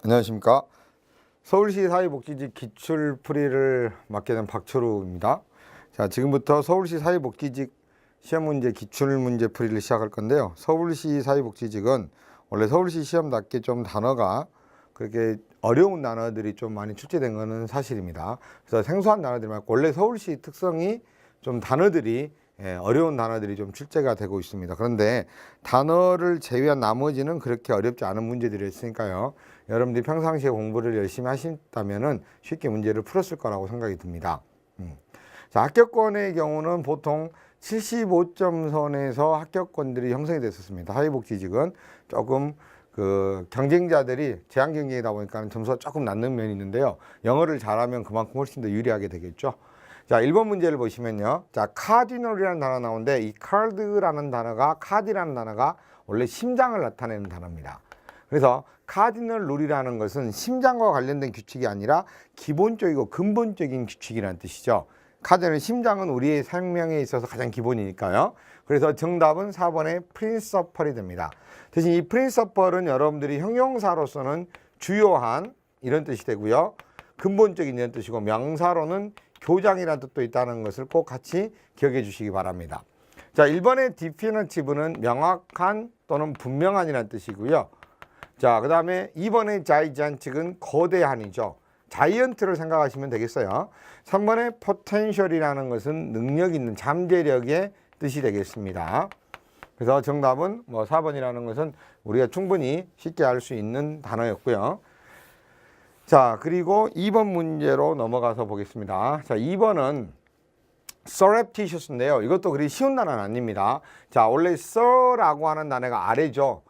안녕하십니까. 서울시 사회복지직 기출풀이를 맡게 된 박철우입니다. 자, 지금부터 서울시 사회복지직 시험문제 기출문제 풀이를 시작할 건데요. 서울시 사회복지직은 원래 서울시 시험답게 좀 단어가 그렇게 어려운 단어들이 좀 많이 출제된 것은 사실입니다. 그래서 생소한 단어들이 많고 원래 서울시 특성이 좀 단어들이 어려운 단어들이 좀 출제가 되고 있습니다. 그런데 단어를 제외한 나머지는 그렇게 어렵지 않은 문제들이 있으니까요. 여러분들이 평상시에 공부를 열심히 하신다면은 쉽게 문제를 풀었을 거라고 생각이 듭니다. 자, 합격권의 경우는 보통 75점 선에서 합격권들이 형성이 됐었습니다. 사회복지직은 조금 그 경쟁자들이 제한 경쟁이다 보니까 점수가 조금 낮는 면이 있는데요. 영어를 잘하면 그만큼 훨씬 더 유리하게 되겠죠. 자, 1번 문제를 보시면요. 자, 카디널이라는 단어가 나오는데 이 카드라는 단어가 카디라는 단어가 원래 심장을 나타내는 단어입니다. 그래서 카디널 룰이라는 것은 심장과 관련된 규칙이 아니라 기본적이고 근본적인 규칙이라는 뜻이죠. 카디널 심장은 우리의 생명에 있어서 가장 기본이니까요. 그래서 정답은 4번의 프린서펄이 됩니다. 대신 이 프린서펄은 여러분들이 형용사로서는 주요한 이런 뜻이 되고요. 근본적인 이런 뜻이고 명사로는 교장이라는 뜻도 있다는 것을 꼭 같이 기억해 주시기 바랍니다. 자, 1번의 디피니티브는 명확한 또는 분명한이라는 뜻이고요. 자, 그 다음에 2번의 자이언틱은 거대한이죠. 자이언트를 생각하시면 되겠어요. 3번의 포텐셜이라는 것은 능력 있는 잠재력의 뜻이 되겠습니다. 그래서 정답은 4번이라는 것은 우리가 충분히 쉽게 알 수 있는 단어였고요. 자, 그리고 2번 문제로 넘어가서 보겠습니다. 자, 2번은 surreptitious인데요. 이것도 그리 쉬운 단어는 아닙니다. 자, 원래 sur라고 하는 단어가 아래죠.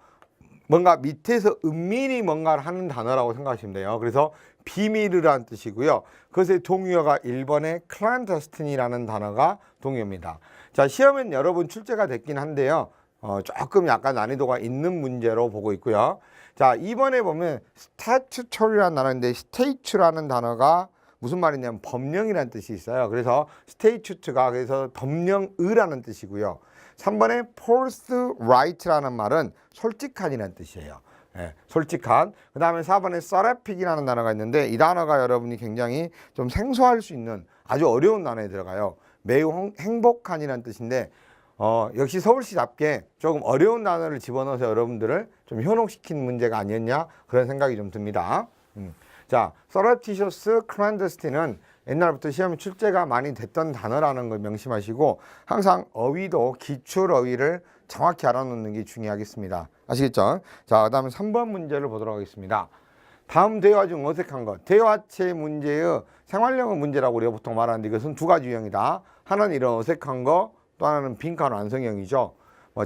뭔가 밑에서 은밀히 뭔가를 하는 단어라고 생각하시면 돼요. 그래서 비밀이라는 뜻이고요. 그것의 동의어가 1번의 clandestine이라는 단어가 동의어입니다. 자, 시험엔 여러분 출제가 됐긴 한데요. 조금 약간 난이도가 있는 문제로 보고 있고요. 자, 2번에 보면 statutory라는 단어인데 state라는 단어가 무슨 말이냐면 법령이라는 뜻이 있어요. 그래서 statute가 그래서 법령의라는 뜻이고요. 3번에 forthright라는 말은 솔직한이라는 뜻이에요. 예, 솔직한. 그 다음에 4번에 serapic이라는 단어가 있는데 이 단어가 여러분이 굉장히 좀 생소할 수 있는 아주 어려운 단어에 들어가요. 매우 행복한이라는 뜻인데 역시 서울시답게 조금 어려운 단어를 집어넣어서 여러분들을 좀 현혹시킨 문제가 아니었냐 그런 생각이 좀 듭니다. 자, surreptitious, clandestine은 옛날부터 시험에 출제가 많이 됐던 단어라는 걸 명심하시고 항상 어휘도 기출 어휘를 정확히 알아놓는 게 중요하겠습니다. 아시겠죠? 자, 그 다음에 3번 문제를 보도록 하겠습니다. 다음 대화 중 어색한 것. 대화체 문제의 생활영어 문제라고 우리가 보통 말하는데 이것은 두 가지 유형이다. 하나는 이런 어색한 거, 또 하나는 빈칸 완성형이죠.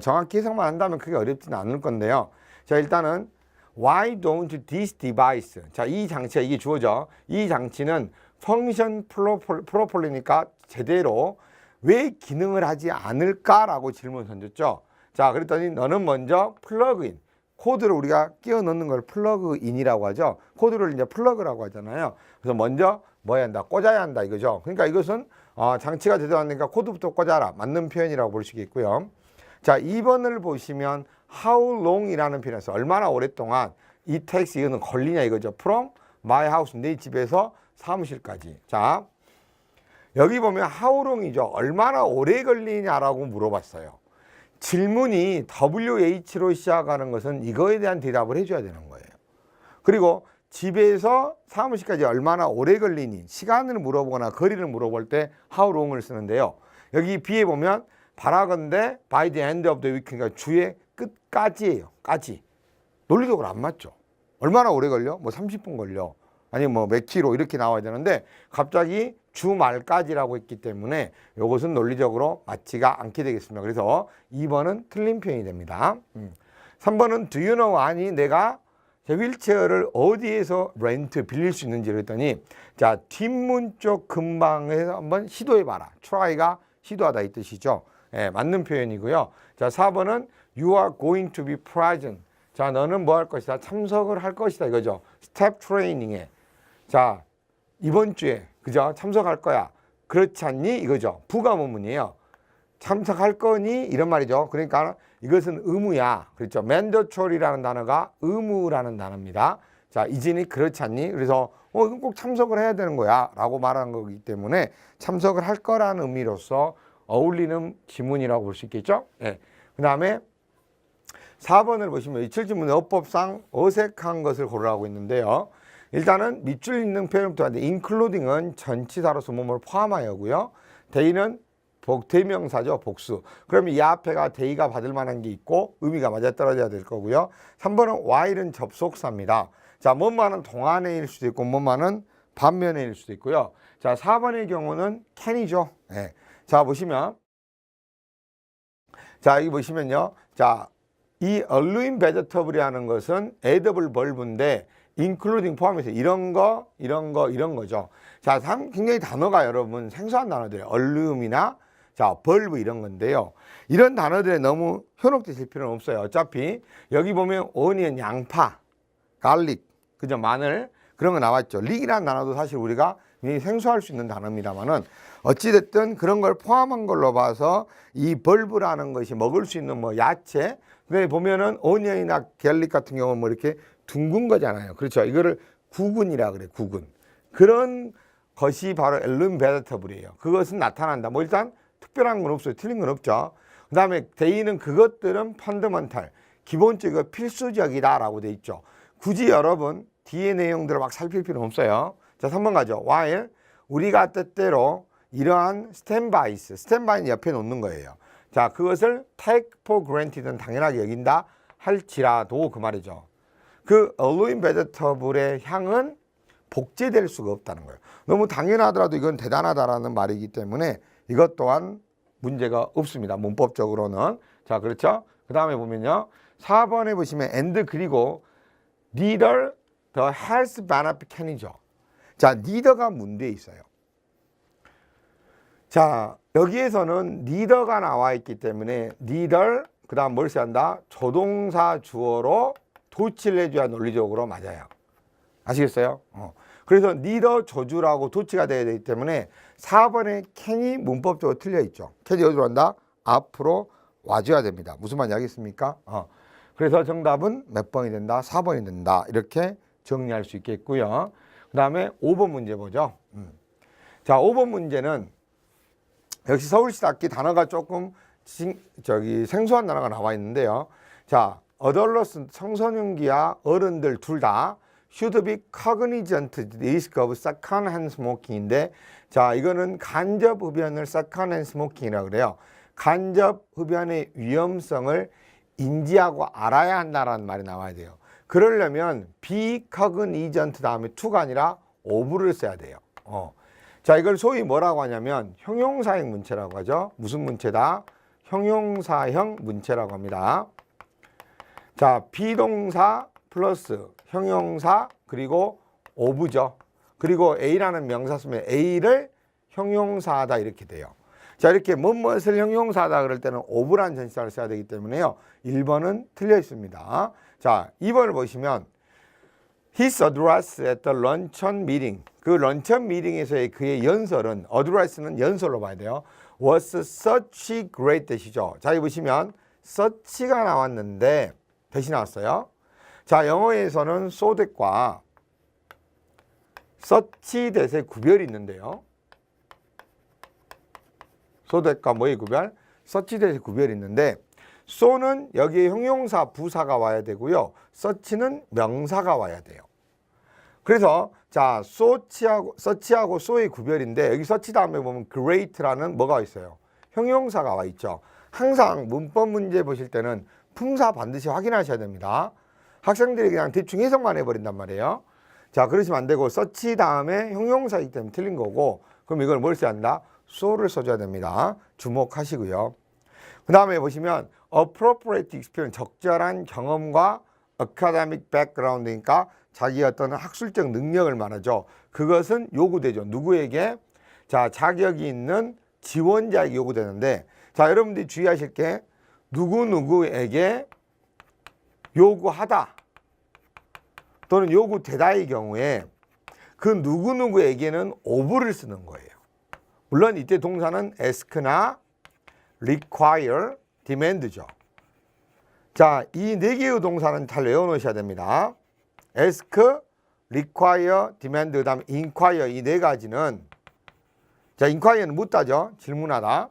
정확히 해석만 한다면 크게 어렵지는 않을 건데요. 자, 일단은 Why don't this device? 자, 이 장치가 이게 주어져. 이 장치는 펑션 프로폴리니까 제대로 왜 기능을 하지 않을까라고 질문을 던졌죠. 자, 그랬더니 너는 먼저 플러그인, 코드를 우리가 끼워 넣는 걸 플러그인이라고 하죠. 코드를 이제 플러그라고 하잖아요. 그래서 먼저 뭐 해야 한다? 꽂아야 한다 이거죠. 그러니까 이것은 장치가 제대로 안 되니까 코드부터 꽂아라. 맞는 표현이라고 볼 수 있겠고요. 자, 2번을 보시면 how long이라는 표현에서 얼마나 오랫동안 it takes 이거는 걸리냐 이거죠. from my house 내 집에서 사무실까지. 자, 여기 보면 how long이죠. 얼마나 오래 걸리냐라고 물어봤어요. 질문이 WH로 시작하는 것은 이거에 대한 대답을 해줘야 되는 거예요. 그리고 집에서 사무실까지 얼마나 오래 걸리니 시간을 물어보거나 거리를 물어볼 때 how long을 쓰는데요. 여기 B에 보면 바라건대 by the end of the week 그러니까 주의 끝까지예요. 까지. 논리적으로 안 맞죠. 얼마나 오래 걸려? 30분 걸려. 아니면 몇 킬로 이렇게 나와야 되는데 갑자기 주말까지라고 했기 때문에 이것은 논리적으로 맞지가 않게 되겠습니다. 그래서 2번은 틀린 표현이 됩니다. 3번은 do you know 아니 내가 휠체어를 어디에서 렌트 빌릴 수 있는지 그랬더니 자, 뒷문 쪽 근방에서 한번 시도해 봐라. try가 시도하다 이 뜻이죠. 예, 맞는 표현이고요. 자, 4번은 you are going to be present. 자, 너는 뭐 할 것이다? 참석을 할 것이다 이거죠. 스텝 트레이닝에. 자, 이번 주에 그죠? 참석할 거야. 그렇지 않니? 이거죠. 부가문문이에요. 참석할 거니? 이런 말이죠. 그러니까 이것은 의무야. 그렇죠. mandatory라는 단어가 의무라는 단어입니다. 자, 이진이 그렇지 않니? 그래서 이건 꼭 참석을 해야 되는 거야 라고 말한 거기 때문에 참석을 할 거라는 의미로서 어울리는 지문이라고 볼 수 있겠죠. 예. 그 다음에 4번을 보시면 이철지문의 어법상 어색한 것을 고르라고 있는데요. 일단은 밑줄 잇는 표현부터 하는데 including은 전치사로서 뭐뭘 포함하여고요. they는 대명사죠. 복수. 그러면 이 앞에가 they가 받을 만한 게 있고 의미가 맞아떨어져야 될 거고요. 3번은 while은 접속사입니다. 자, 뭐만은 동안에일 수도 있고 뭐만은 반면에일 수도 있고요. 자, 4번의 경우는 can이죠. 네. 자, 보시면 자, 여기 보시면요. 자, 이 alluring vegetable이라는 것은 edible verb인데 including 포함해서 이런 거죠. 자, 굉장히 단어가 여러분 생소한 단어들이에요. alluring이나 자, verb 이런 건데요. 이런 단어들에 너무 현혹되실 필요는 없어요. 어차피 여기 보면 onion, 양파, garlic, 그죠? 마늘 그런 거 나왔죠. 릭이라는 단어도 사실 우리가 굉장히 생소할 수 있는 단어입니다만은 어찌됐든 그런 걸 포함한 걸로 봐서 이 벌브라는 것이 먹을 수 있는 뭐 야채, 근데 보면은 오니언이나 갤릭 같은 경우는 뭐 이렇게 둥근 거잖아요. 그렇죠. 이거를 구근이라 그래, 구근. 그런 것이 바로 엘룬 베더터블이에요. 그것은 나타난다. 뭐 일단 특별한 건 없어요. 틀린 건 없죠. 그 다음에 데이는 그것들은 펀더먼탈, 기본적이고 필수적이다라고 돼 있죠. 굳이 여러분 뒤의 내용들을 막 살필 필요는 없어요. 자, 3번 가죠. while 우리가 때때로 이러한 스탠바이는 옆에 놓는 거예요. 자, 그것을 take for granted는 당연하게 여긴다 할지라도 그 말이죠. 그 alluring vegetable의 향은 복제될 수가 없다는 거예요. 너무 당연하더라도 이건 대단하다라는 말이기 때문에 이것 또한 문제가 없습니다. 문법적으로는. 자, 그렇죠? 그 다음에 보면요. 4번에 보시면 and 그리고 neither the health benefit can이죠. 자, neither가 문제에 있어요. 자, 여기에서는 neither가 나와 있기 때문에 neither 그 다음 뭘 써야 한다? 조동사 주어로 도치를 해줘야 논리적으로 맞아요. 아시겠어요? 그래서 neither 조주라고 도치가 돼야 되기 때문에 4번의 can이 문법적으로 틀려 있죠. can이 어디로 간다? 앞으로 와줘야 됩니다. 무슨 말인지 알겠습니까? 그래서 정답은 몇 번이 된다? 4번이 된다. 이렇게 정리할 수 있겠고요. 그 다음에 5번 문제 보죠. 자, 5번 문제는 역시 서울시 악기 단어가 조금 생소한 단어가 나와 있는데요. 자, adolescent 청소년기와 어른들 둘 다 should be cognizant risk of secondhand smoking인데, 자, 이거는 간접 흡연을 secondhand smoking이라고 그래요. 간접 흡연의 위험성을 인지하고 알아야 한다라는 말이 나와야 돼요. 그러려면 be cognizant 다음에 to가 아니라 of를 써야 돼요. 자, 이걸 소위 뭐라고 하냐면 형용사형 문체라고 하죠. 무슨 문체다? 형용사형 문체라고 합니다. 자, 비동사 플러스 형용사 그리고 of죠. 그리고 A라는 명사 쓰면 A를 형용사하다 이렇게 돼요. 자, 이렇게 무엇을 형용사하다 그럴 때는 of라는 전치사를 써야 되기 때문에요. 1번은 틀려 있습니다. 자, 2번을 보시면 His address at the luncheon meeting. 그 런천 미팅에서의 그의 연설은, address는 연설로 봐야 돼요. Was such great 대시죠. 자, 여기 보시면 such가 나왔는데 대시 나왔어요. 자, 영어에서는 so that과 such that의 구별이 있는데요. so that과 뭐의 구별? such that의 구별이 있는데 so는 여기에 형용사 부사가 와야 되고요. such는 명사가 와야 돼요. 그래서 자, such하고 so의 구별인데 여기 such 다음에 보면 great라는 뭐가 있어요? 형용사가 와 있죠. 항상 문법 문제 보실 때는 품사 반드시 확인하셔야 됩니다. 학생들이 그냥 대충 해석만 해버린단 말이에요. 자, 그러시면 안 되고 such 다음에 형용사이기 때문에 틀린 거고, 그럼 이걸 뭘 써야 한다? so를 써줘야 됩니다. 주목하시고요. 그 다음에 보시면 appropriate experience, 적절한 경험과 academic background이니까 자기 어떤 학술적 능력을 말하죠. 그것은 요구되죠. 누구에게? 자, 자격이 있는 지원자에게 요구되는데, 자, 여러분들이 주의하실 게 누구누구에게 요구하다 또는 요구되다의 경우에 그 누구누구에게는 of를 쓰는 거예요. 물론 이때 동사는 ask나 require, demand죠. 자, 이 네 개의 동사는 잘 외워놓으셔야 됩니다. ask, require, demand, 그 다음에 inquire 이 네 가지는 자, inquire는 묻다죠. 질문하다.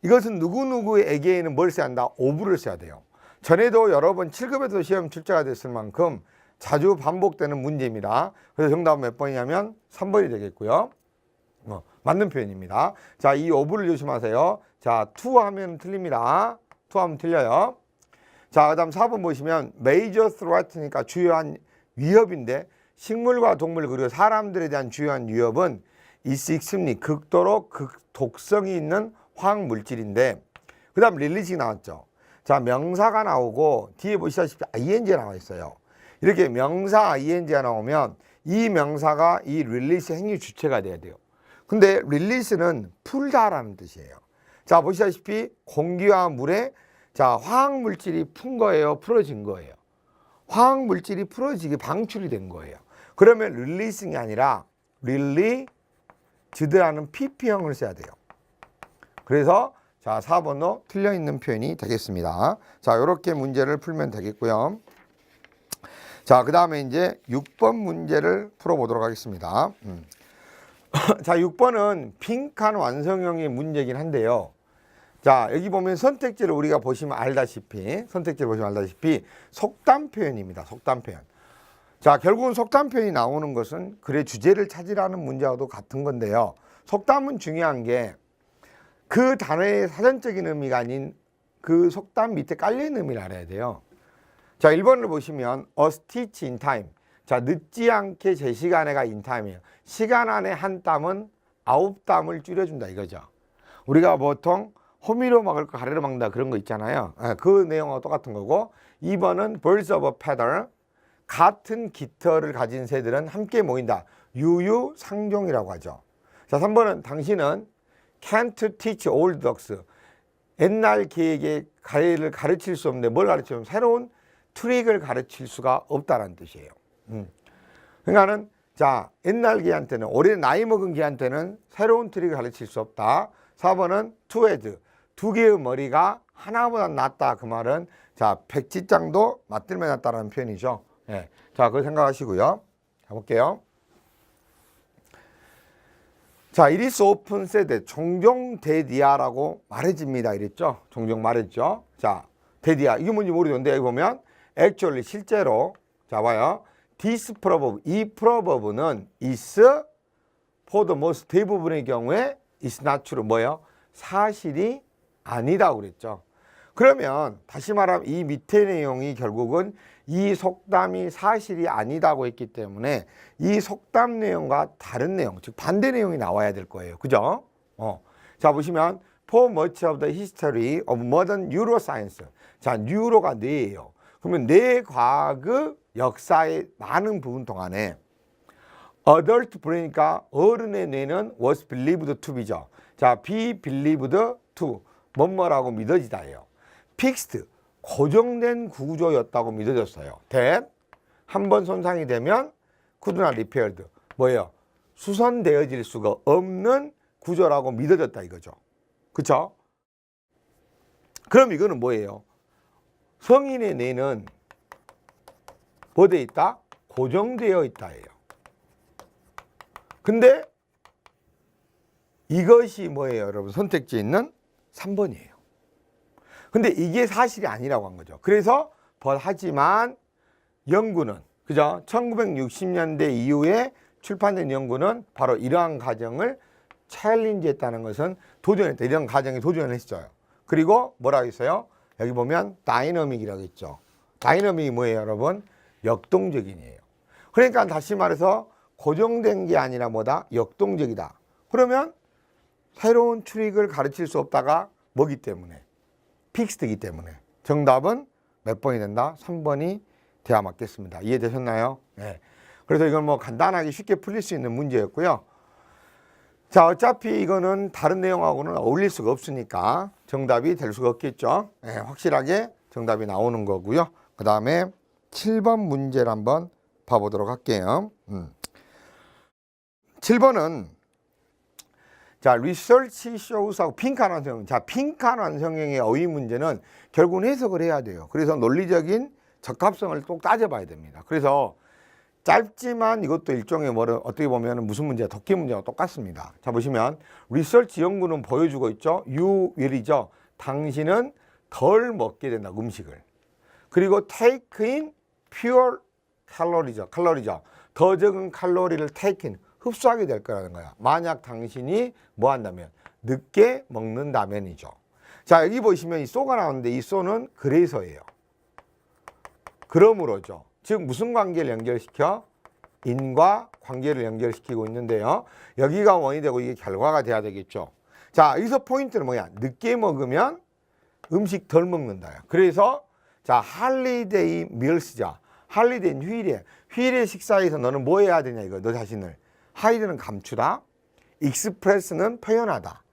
이것은 누구누구에게는 뭘 써야 한다? of를 써야 돼요. 전에도 여러 번 7급에도 시험 출제가 됐을 만큼 자주 반복되는 문제입니다. 그래서 정답은 몇 번이냐면 3번이 되겠고요. 맞는 표현입니다. 자, 이 of를 조심하세요. 자, to 하면 틀립니다. to 하면 틀려요. 자, 그 다음 4번 보시면 major threat니까 주요한 위협인데 식물과 동물 그리고 사람들에 대한 주요한 위협은 is extremely 극도로 극독성이 있는 화학 물질인데 그 다음 릴리징 나왔죠. 자, 명사가 나오고 뒤에 보시다시피 ing가 나와 있어요. 이렇게 명사 ing가 나오면 이 명사가 이 릴리스 행위 주체가 돼야 돼요. 근데 릴리스는 풀다라는 뜻이에요. 자, 보시다시피 공기와 물에 자, 화학 물질이 푼 거예요, 풀어진 거예요. 화학 물질이 풀어지게 방출이 된 거예요. 그러면 릴리싱이 아니라 릴리즈드라는 pp형을 써야 돼요. 그래서 자, 4번도 틀려 있는 표현이 되겠습니다. 자, 이렇게 문제를 풀면 되겠고요. 자, 그 다음에 이제 6번 문제를 풀어보도록 하겠습니다. 자, 6번은 빈칸 완성형의 문제이긴 한데요. 자, 여기 보면 선택지를 우리가 보시면 알다시피 속담 표현입니다. 속담 표현. 자, 결국은 속담 표현이 나오는 것은 글의 주제를 찾으라는 문제와도 같은 건데요. 속담은 중요한 게 그 단어의 사전적인 의미가 아닌 그 속담 밑에 깔려있는 의미를 알아야 돼요. 자, 1번을 보시면 a stitch in time. 자, 늦지 않게 제 시간에가 in time이에요. 시간 안에 한 땀은 9땀을 줄여준다 이거죠. 우리가 보통 호미로 막을 거 가래로 막는다 그런 거 있잖아요. 그 내용과 똑같은 거고 2번은 birds of a feather. 같은 깃털을 가진 새들은 함께 모인다. 유유상종이라고 하죠. 자, 3번은 당신은 can't teach old dogs. 옛날 개에게 가래를 가르칠 수 없는데 뭘 가르치면 새로운 트릭을 가르칠 수가 없다는 뜻이에요. 그러니까는 자, 옛날 개한테는 올해 나이 먹은 개한테는 새로운 트릭을 가르칠 수 없다. 4번은 two heads. 두 개의 머리가 하나보다 낫다. 그 말은 자, 백지장도 맞들면 낫다라는 표현이죠. 예. 자, 그거 생각하시고요. 자, 볼게요. 자, it is often said. 종종 대디아라고 말해집니다. 이랬죠? 종종 말했죠? 자, 대디아. 이게 뭔지 모르겠는데, 여기 보면, actually, 실제로. 자, 봐요. this proverb. 이 proverb는 is for the most 대부분의 경우에 is not true. 뭐예요? 사실이 아니다고 그랬죠. 그러면 다시 말하면 이 밑에 내용이 결국은 이 속담이 사실이 아니다고 했기 때문에 이 속담 내용과 다른 내용, 즉 반대 내용이 나와야 될 거예요. 그죠? 자, 보시면 For much of the history of modern neuroscience. 자, 뉴로가 뇌예요. 그러면 뇌 과학 역사의 많은 부분 동안에 adult brain이니까 어른의 뇌는 was believed to be죠. 자, be believed to 뭐뭐라고 믿어지다예요. fixed 고정된 구조였다고 믿어졌어요. that 한번 손상이 되면 could not repaired 뭐예요? 수선되어질 수가 없는 구조라고 믿어졌다 이거죠. 그쵸? 그럼 이거는 뭐예요? 성인의 뇌는 뭐 돼 있다? 고정되어 있다예요. 근데 이것이 뭐예요, 여러분? 선택지에 있는 3번이에요. 근데 이게 사실이 아니라고 한 거죠. 그래서 하지만 연구는 그죠? 1960년대 이후에 출판된 연구는 바로 이러한 가정을 챌린지했다는 것은 도전했다. 이런 가정에 도전을 했어요. 그리고 뭐라고 했어요? 여기 보면 다이너믹이라고 했죠. 다이너믹이 뭐예요, 여러분? 역동적인이에요. 그러니까 다시 말해서 고정된 게 아니라 뭐다? 역동적이다. 그러면 새로운 트릭을 가르칠 수 없다가 뭐기 때문에? 픽스드이기 때문에. 정답은 몇 번이 된다? 3번이 돼야 맞겠습니다. 이해되셨나요? 네. 그래서 이건 뭐 간단하게 쉽게 풀릴 수 있는 문제였고요. 자, 어차피 이거는 다른 내용하고는 어울릴 수가 없으니까 정답이 될 수가 없겠죠. 네, 확실하게 정답이 나오는 거고요. 그 다음에 7번 문제를 한번 봐보도록 할게요. 7번은 자, research shows하고 빈칸 완성형. 자, 빈칸 완성형의 어휘 문제는 결국은 해석을 해야 돼요. 그래서 논리적인 적합성을 꼭 따져봐야 됩니다. 그래서 짧지만 이것도 일종의 어떻게 보면 무슨 문제야? 독해 문제와 똑같습니다. 자, 보시면 리서치 연구는 보여주고 있죠. You will이죠. 당신은 덜 먹게 된다, 음식을. 그리고 take in pure 칼로리죠. 더 적은 칼로리를 take in, 흡수하게 될 거라는 거야. 만약 당신이 뭐 한다면? 늦게 먹는다면이죠. 자, 여기 보시면 이 so가 나오는데 이 so는 그래서예요. 그러므로죠. 즉 무슨 관계를 연결시켜? 인과 관계를 연결시키고 있는데요. 여기가 원이 되고 이게 결과가 돼야 되겠죠. 자, 여기서 포인트는 뭐야? 늦게 먹으면 음식 덜 먹는다. 그래서 자, 할리데이 밀스자. 할리데이는 휴일이에요. 휴일의 식사에서 너는 뭐 해야 되냐 이거. 너 자신을. 하이드는 감추다. 익스프레스는 표현하다.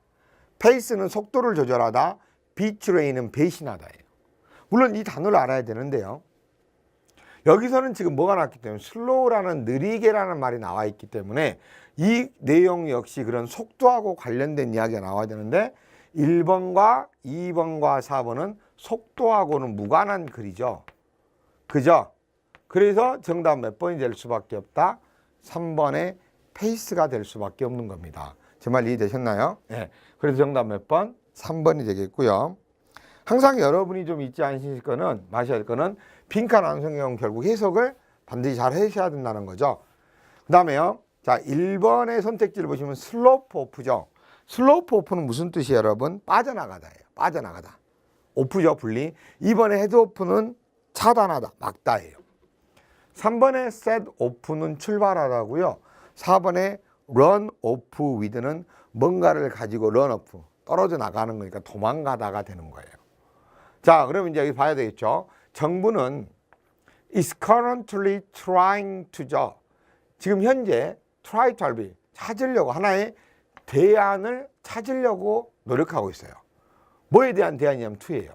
페이스는 속도를 조절하다. 비트레이는 배신하다예요. 물론 이 단어를 알아야 되는데요. 여기서는 지금 뭐가 나왔기 때문에 슬로우라는 느리게라는 말이 나와 있기 때문에 이 내용 역시 그런 속도하고 관련된 이야기가 나와야 되는데 1번과 2번과 4번은 속도하고는 무관한 글이죠. 그죠? 그래서 정답 몇 번이 될 수밖에 없다? 3번의 페이스가 될 수밖에 없는 겁니다. 제 말 이해되셨나요? 네. 그래서 정답 몇 번? 3번이 되겠고요. 항상 여러분이 좀 잊지 않으실 거는, 마셔야 할 거는 빈칸 완성형 결국 해석을 반드시 잘 하셔야 된다는 거죠. 그 다음에요. 자, 1번의 선택지를 보시면 슬로프 오프죠. 슬로프 오프는 무슨 뜻이에요, 여러분? 빠져나가다예요. 빠져나가다. 오프죠, 분리. 2번의 헤드 오프는 차단하다, 막다예요. 3번의 셋 오프는 출발하다고요. 4번의 런 오프 위드는 뭔가를 가지고 런 오프, 떨어져 나가는 거니까 도망가다가 되는 거예요. 자, 그러면 이제 여기 봐야 되겠죠. 정부는 is currently trying to죠. 지금 현재 try to be, 찾으려고 하나의 대안을 찾으려고 노력하고 있어요. 뭐에 대한 대안이냐면 to예요.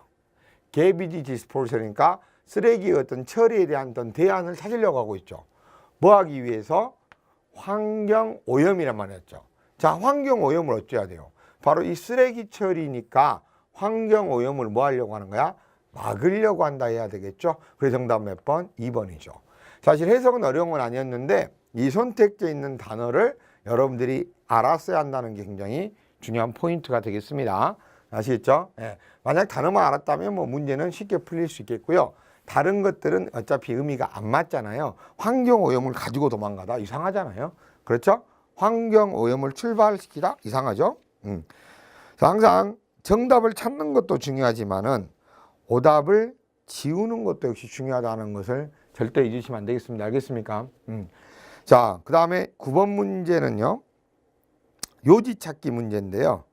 garbage disposal이니까 쓰레기의 어떤 처리에 대한 어떤 대안을 찾으려고 하고 있죠. 뭐 하기 위해서? 환경 오염이란 말이었죠. 자, 환경 오염을 어찌해야 돼요? 바로 이 쓰레기 처리니까 환경 오염을 뭐 하려고 하는 거야? 막으려고 한다 해야 되겠죠. 그래서 정답 몇 번? 2번이죠. 사실 해석은 어려운 건 아니었는데 이 선택지에 있는 단어를 여러분들이 알았어야 한다는 게 굉장히 중요한 포인트가 되겠습니다. 아시겠죠? 예. 만약 단어만 알았다면 뭐 문제는 쉽게 풀릴 수 있겠고요. 다른 것들은 어차피 의미가 안 맞잖아요. 환경 오염을 가지고 도망가다 이상하잖아요. 그렇죠? 환경 오염을 출발시키다 이상하죠? 항상 정답을 찾는 것도 중요하지만은 오답을 지우는 것도 역시 중요하다는 것을 절대 잊으시면 안 되겠습니다. 알겠습니까? 자, 그 다음에 9번 문제는요. 요지 찾기 문제인데요.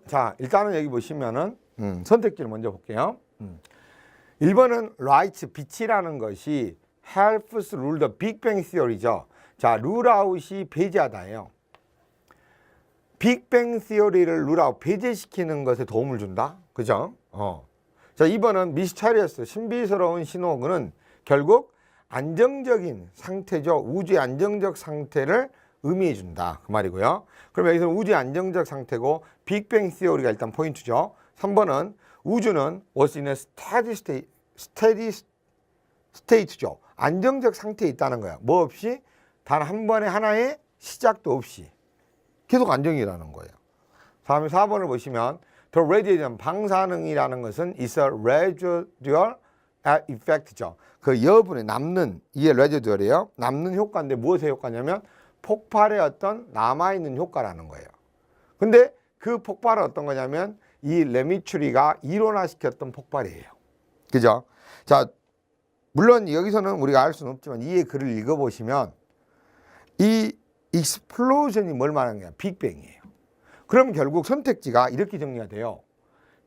자, 일단은 여기 보시면은 선택지를 먼저 볼게요. 1번은 write, 빛이라는 것이 helps rule the Big Bang Theory죠. 자, 룰아웃이 배제하다예요. 빅뱅 시어리를 룰아웃, 배제시키는 것에 도움을 준다. 그죠? 자, 2번은 미스터리어스, 신비스러운 신호는 결국 안정적인 상태죠. 우주의 안정적 상태를 의미해 준다. 그 말이고요. 그럼 여기서는 우주의 안정적 상태고 빅뱅 시어리가 일단 포인트죠. 3번은 우주는 was in a steady state죠. 안정적 상태에 있다는 거야. 뭐 없이? 단 한 번의 하나의 시작도 없이. 계속 안정이라는 거예요. 다음에 4번을 보시면 the radiation, 방사능이라는 것은 is a residual effect죠. 그 여분에 남는, 이게 residual이에요. 남는 효과인데 무엇의 효과냐면 폭발의 어떤 남아있는 효과라는 거예요. 근데 그 폭발은 어떤 거냐면 이 레미추리가 일원화시켰던 폭발이에요. 그죠? 자, 물론 여기서는 우리가 알 수는 없지만 이의 글을 읽어보시면 이 익스플로전이 뭘 말하는 거야? 빅뱅이에요. 그럼 결국 선택지가 이렇게 정리가 돼요.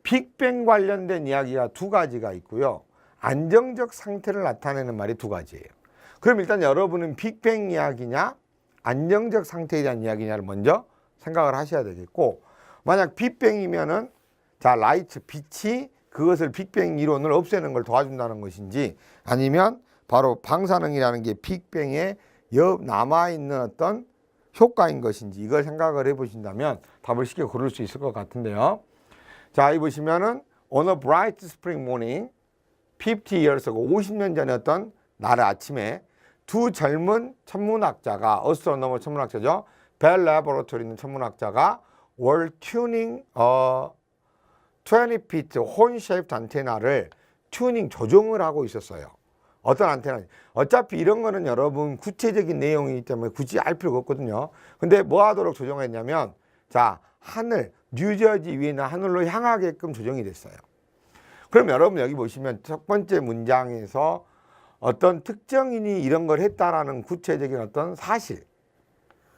빅뱅 관련된 이야기가 두 가지가 있고요. 안정적 상태를 나타내는 말이 두 가지예요. 그럼 일단 여러분은 빅뱅 이야기냐 안정적 상태에 대한 이야기냐를 먼저 생각을 하셔야 되겠고, 만약 빅뱅이면은 자, 라이트, 빛이 그것을 빅뱅 이론을 없애는 걸 도와준다는 것인지, 아니면 바로 방사능이라는 게 빅뱅의 남아있는 어떤 효과인 것인지, 이걸 생각을 해보신다면 답을 쉽게 고를 수 있을 것 같은데요. 자, 이 보시면은 On a bright spring morning 50 years ago, 50년 전에 어떤 날의 아침에 두 젊은 천문학자가 어스트로노머 천문학자죠. 벨 레버러토리 있는 천문학자가 월 튜닝 20피트 혼 쉐이프드 안테나를 튜닝 조정을 하고 있었어요. 어떤 안테나? 어차피 이런 거는 여러분 구체적인 내용이기 때문에 굳이 알 필요가 없거든요. 근데 뭐 하도록 조정했냐면 자, 하늘, 뉴저지 위에 있는 하늘로 향하게끔 조정이 됐어요. 그럼 여러분 여기 보시면 첫 번째 문장에서 어떤 특정인이 이런 걸 했다라는 구체적인 어떤 사실,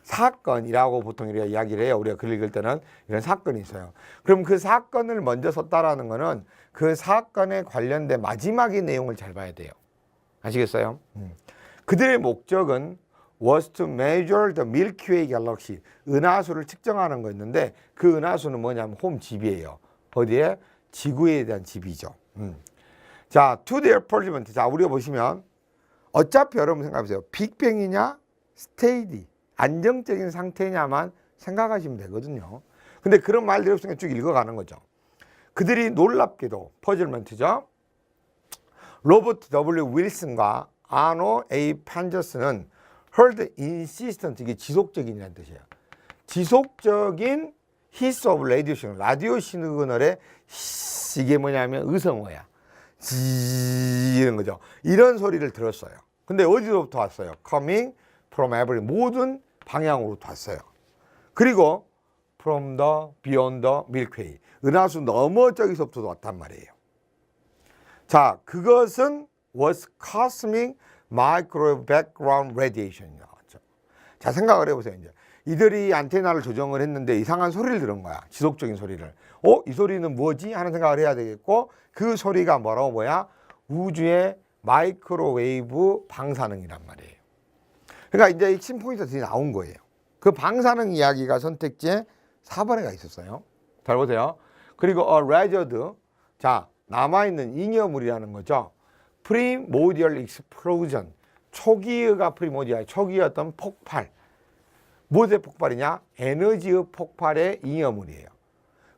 사건이라고 보통 우리가 이야기를 해요. 우리가 글 읽을 때는 이런 사건이 있어요. 그럼 그 사건을 먼저 썼다라는 거는 그 사건에 관련된 마지막의 내용을 잘 봐야 돼요. 아시겠어요? 그들의 목적은 was to measure the Milky Way galaxy, 은하수를 측정하는 거였는데 그 은하수는 뭐냐면 홈집이에요. 어디에? 지구에 대한 집이죠. 자, to their approachment. 자, 우리가 보시면 어차피 여러분 생각해보세요. 빅뱅이냐 스테이디, 안정적인 상태냐만 생각하시면 되거든요. 근데 그런 말들이 없으니까 쭉 읽어가는 거죠. 그들이 놀랍게도 퍼즐먼트죠. 로버트 W. 윌슨과 아노 A. 판저스는 heard insistent, 이게 지속적인이라는 뜻이에요. 지속적인 hiss of radio signal, 라디오 시그널의 이게 뭐냐면 의성어야. 이런 거죠. 이런 소리를 들었어요. 근데 어디로부터 왔어요? Coming from every, 모든 방향으로부터 왔어요. 그리고 from the beyond the Milky Way, 은하수 너머 저기서부터 왔단 말이에요. 자, 그것은 was cosmic microwave background radiation. 자, 생각을 해보세요. 이제 이들이 안테나를 조정을 했는데 이상한 소리를 들은 거야. 지속적인 소리를. 이 소리는 뭐지? 하는 생각을 해야 되겠고, 그 소리가 뭐야? 우주의 마이크로웨이브 방사능이란 말이에요. 그러니까 이제 핵심 포인트들이 나온 거예요. 그 방사능 이야기가 선택지에 4번에가 있었어요. 잘 보세요. 그리고 레저드, 자, 남아있는 잉여물이라는 거죠. 프리모디얼 익스플로전, 초기가 프리모디얼, 초기의 어떤 폭발. 무엇의 폭발이냐? 에너지의 폭발의 잉여물이에요.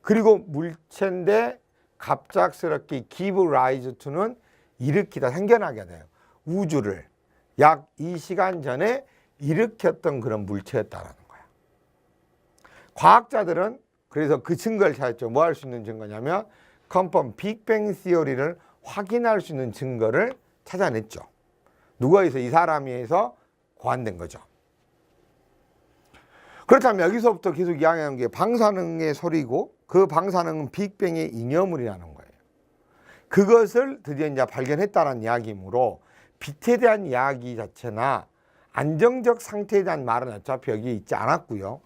그리고 물체인데 갑작스럽게 give rise to는 일으키다, 생겨나게 돼요. 우주를 약 2시간 전에 일으켰던 그런 물체였다는 거야. 과학자들은 그래서 그 증거를 찾았죠. 뭐 할 수 있는 증거냐면 confirm 빅뱅 시어리를 확인할 수 있는 증거를 찾아냈죠. 누가 해서? 이 사람이 해서 고안된 거죠. 그렇다면 여기서부터 계속 이야기하는 게 방사능의 소리고, 그 방사능은 빅뱅의 잉여물이라는 거예요. 그것을 드디어 이제 발견했다는 이야기이므로 빛에 대한 이야기 자체나 안정적 상태에 대한 말은 어차피 여기 있지 않았고요.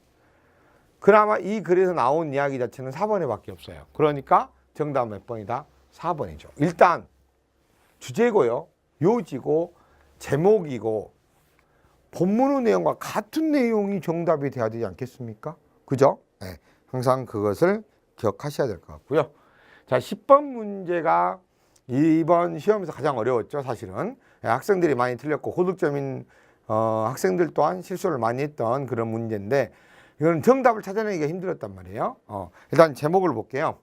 그나마 이 글에서 나온 이야기 자체는 4번에 밖에 없어요. 그러니까 정답은 몇 번이다? 4번이죠. 일단 주제고요, 요지고, 제목이고, 본문의 내용과 같은 내용이 정답이 돼야 되지 않겠습니까? 그죠? 네, 항상 그것을 기억하셔야 될 것 같고요. 자, 10번 문제가 이번 시험에서 가장 어려웠죠, 사실은. 네, 학생들이 많이 틀렸고 고득점인 학생들 또한 실수를 많이 했던 그런 문제인데, 이거는 정답을 찾아내기가 힘들었단 말이에요. 일단 제목을 볼게요.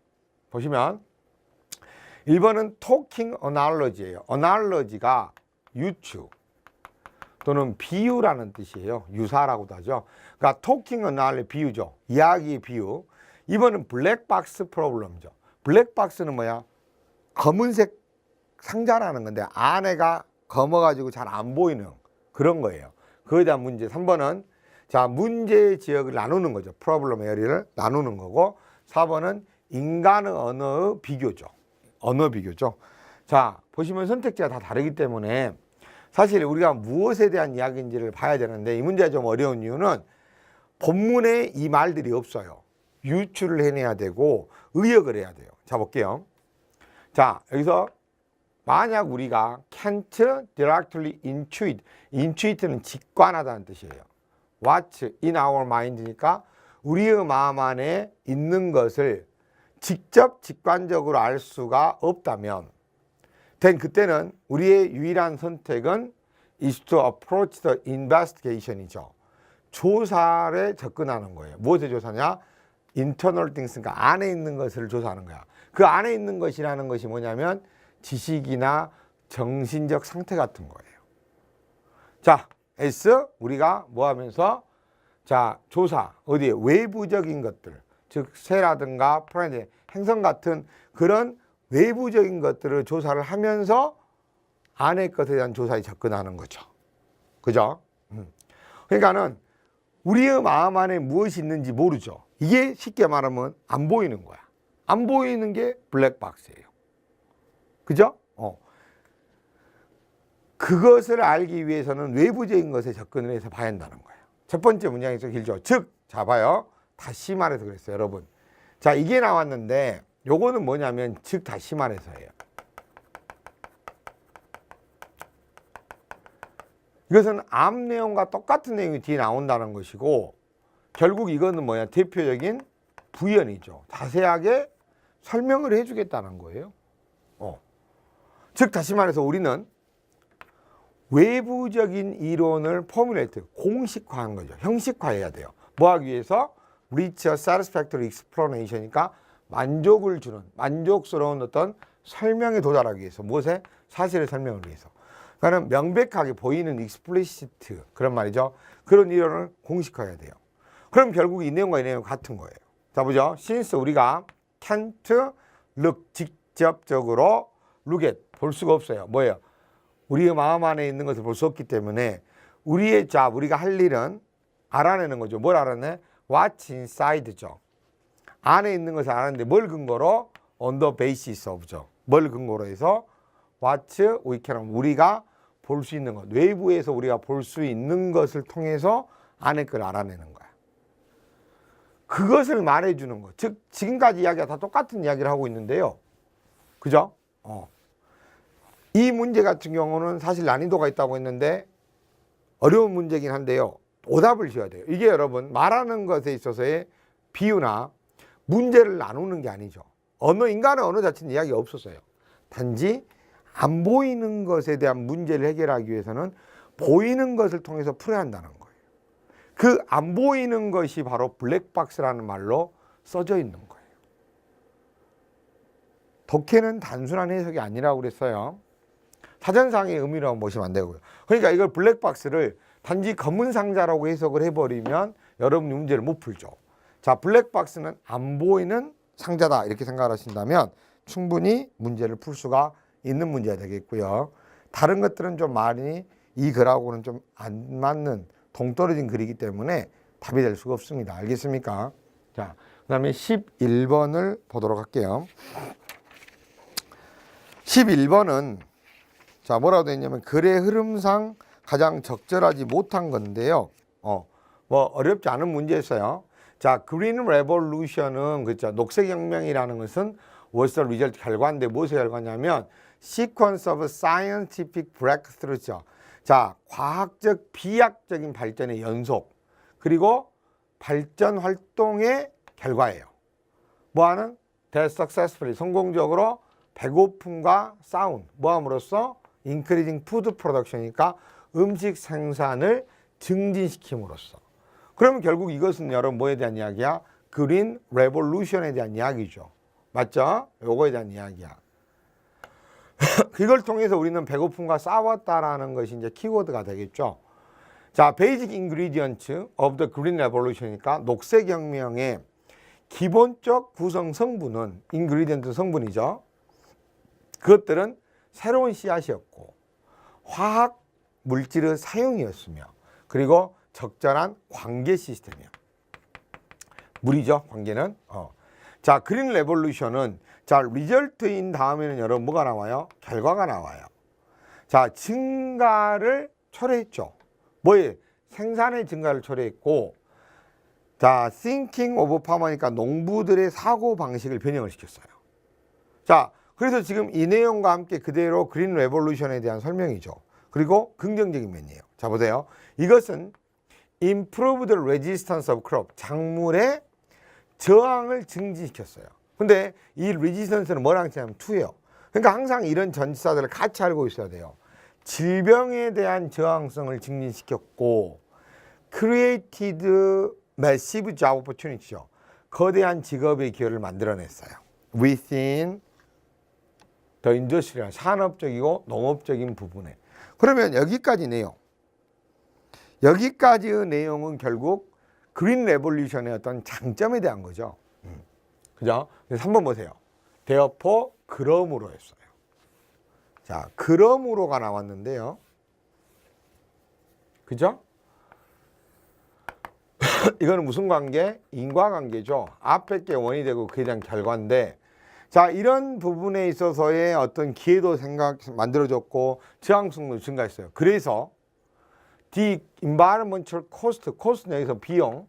보시면 1번은 talking analogy예요. analogy가 유추 또는 비유라는 뜻이에요. 유사라고도 하죠. 그러니까 talking analogy, 비유죠. 이야기 비유. 2번은 블랙박스 프로블럼이죠. 블랙박스는 뭐야? 검은색 상자라는 건데 안에가 검어가지고 잘 안 보이는 그런 거예요. 그에 대한 문제. 3번은 자, 문제의 지역을 나누는 거죠. 프로블럼 에어리를 나누는 거고, 4번은 인간의 언어의 비교죠. 언어 비교죠. 자, 보시면 선택지가 다 다르기 때문에 사실 우리가 무엇에 대한 이야기인지를 봐야 되는데, 이 문제가 좀 어려운 이유는 본문에 이 말들이 없어요. 유추를 해내야 되고 의역을 해야 돼요. 자, 볼게요. 자, 여기서 만약 우리가 can't directly intuit, intuit는 직관하다는 뜻이에요. What's in our mind니까 우리의 마음 안에 있는 것을 직접 직관적으로 알 수가 없다면 그때는 우리의 유일한 선택은 is to approach the investigation이죠. 조사에 접근하는 거예요. 무엇의 조사냐? internal things, 그러니까 안에 있는 것을 조사하는 거야. 그 안에 있는 것이라는 것이 뭐냐면 지식이나 정신적 상태 같은 거예요. 자, S 우리가 뭐 하면서 자, 조사 어디에 외부적인 것들, 즉 새라든가 플라넷, 행성 같은 그런 외부적인 것들을 조사를 하면서 안의 것에 대한 조사에 접근하는 거죠. 그죠? 그러니까는 우리의 마음 안에 무엇이 있는지 모르죠. 이게 쉽게 말하면 안 보이는 거야. 안 보이는 게 블랙박스예요. 그죠? 그것을 알기 위해서는 외부적인 것에 접근을 해서 봐야 한다는 거예요. 첫 번째 문장에서 길죠. 즉, 자 봐요. 다시 말해서 그랬어요, 여러분. 자, 이게 나왔는데 요거는 뭐냐면 즉 다시 말해서예요. 이것은 앞 내용과 똑같은 내용이 뒤에 나온다는 것이고 결국 이거는 뭐야? 대표적인 부연이죠. 자세하게 설명을 해주겠다는 거예요. 즉 다시 말해서 우리는 외부적인 이론을 포뮬레이트, 공식화한 거죠. 형식화해야 돼요. 뭐 하기 위해서? Reach a satisfactory explanation이니까 만족을 주는, 만족스러운 어떤 설명에 도달하기 위해서. 무엇에? 사실의 설명을 위해서. 그러니까 명백하게 보이는 explicit 그런 말이죠. 그런 이론을 공식화해야 돼요. 그럼 결국 이 내용과 이 내용은 같은 거예요. 자 보죠. Since 우리가 can't look 직접적으로 look at 볼 수가 없어요. 뭐예요? 우리의 마음 안에 있는 것을 볼 수 없기 때문에 우리의 우리가 할 일은 알아내는 거죠. 뭘 알아내? What's inside죠. 안에 있는 것을 알아내는데 뭘 근거로? On the basis of죠. 뭘 근거로 해서? What we can, 우리가 볼 수 있는 것, 외부에서 우리가 볼 수 있는 것을 통해서 안에 걸 알아내는 거야. 그것을 말해주는 것. 즉 지금까지 이야기가 다 똑같은 이야기를 하고 있는데요. 그죠? 이 문제 같은 경우는 사실 난이도가 있다고 했는데 어려운 문제긴 한데요. 오답을 지어야 돼요. 이게 여러분 말하는 것에 있어서의 비유나 문제를 나누는 게 아니죠. 인간의 언어 자체는 이야기가 없었어요. 단지 안 보이는 것에 대한 문제를 해결하기 위해서는 보이는 것을 통해서 풀어야 한다는 거예요. 그 안 보이는 것이 바로 블랙박스라는 말로 써져 있는 거예요. 독해는 단순한 해석이 아니라고 그랬어요. 사전상의 의미라고 보시면 안 되고요. 그러니까 이걸 블랙박스를 단지 검은 상자라고 해석을 해버리면 여러분이 문제를 못 풀죠. 자, 블랙박스는 안 보이는 상자다 이렇게 생각을 하신다면 충분히 문제를 풀 수가 있는 문제가 되겠고요. 다른 것들은 좀 많이 이 글하고는 좀 안 맞는 동떨어진 글이기 때문에 답이 될 수가 없습니다. 알겠습니까? 자, 그 다음에 11번을 보도록 할게요. 11번은 자 뭐라고 되어 있냐면 글의 흐름상 가장 적절하지 못한 건데요. 뭐 어렵지 않은 문제였어요. 자, 그린 레볼루션은 그렇죠. 녹색혁명이라는 것은 was the result 결과인데 무엇의 결과냐면 sequence of scientific breakthroughs죠. 자, 과학적 비약적인 발전의 연속 그리고 발전 활동의 결과예요. 뭐하는? that successfully 성공적으로 배고픔과 싸움 뭐함으로써 increasing food production이니까 음식 생산을 증진시킴으로써. 그러면 결국 이것은 여러분 뭐에 대한 이야기야? 그린 레볼루션에 대한 이야기죠. 맞죠? 요거에 대한 이야기야. 그걸 통해서 우리는 배고픔과 싸웠다라는 것이 이제 키워드가 되겠죠. 자, basic ingredients of the green revolution이니까 녹색혁명의 기본적 구성 성분은 ingredient 성분이죠. 그것들은 새로운 씨앗이었고 화학 물질의 사용이었으며 그리고 적절한 관계 시스템이요. 물이죠, 관계는. 자, 그린 레볼루션은 자, 리절트인 다음에는 여러분 뭐가 나와요? 결과가 나와요. 자, 증가를 초래했죠. 뭐에? 생산의 증가를 초래했고 자, thinking of farmer니까 농부들의 사고 방식을 변형을 시켰어요. 자, 그래서 지금 이 내용과 함께 그대로 그린 레볼루션에 대한 설명이죠. 그리고 긍정적인 면이에요. 자, 보세요. 이것은 improved resistance of crop, 작물의 저항을 증진시켰어요. 근데 이 resistance는 뭐랑 차이냐면 to예요. 그러니까 항상 이런 전치사들을 같이 알고 있어야 돼요. 질병에 대한 저항성을 증진시켰고 created massive job opportunity죠. 거대한 직업의 기회를 만들어냈어요. within the industrial, 산업적이고 농업적인 부분에. 그러면 여기까지네요. 여기까지의 내용은 결국 그린 레볼루션의 어떤 장점에 대한 거죠. 그죠? 그래서 한번 보세요. therefore, 그러므로 했어요. 자, 그러므로가 나왔는데요. 그죠? 이거는 무슨 관계? 인과관계죠. 앞에 게 원이 되고 그에 대한 결과인데, 자, 이런 부분에 있어서의 어떤 기회도 만들어졌고 저항성도 증가했어요. 그래서 the environmental cost, cost는 여기서 비용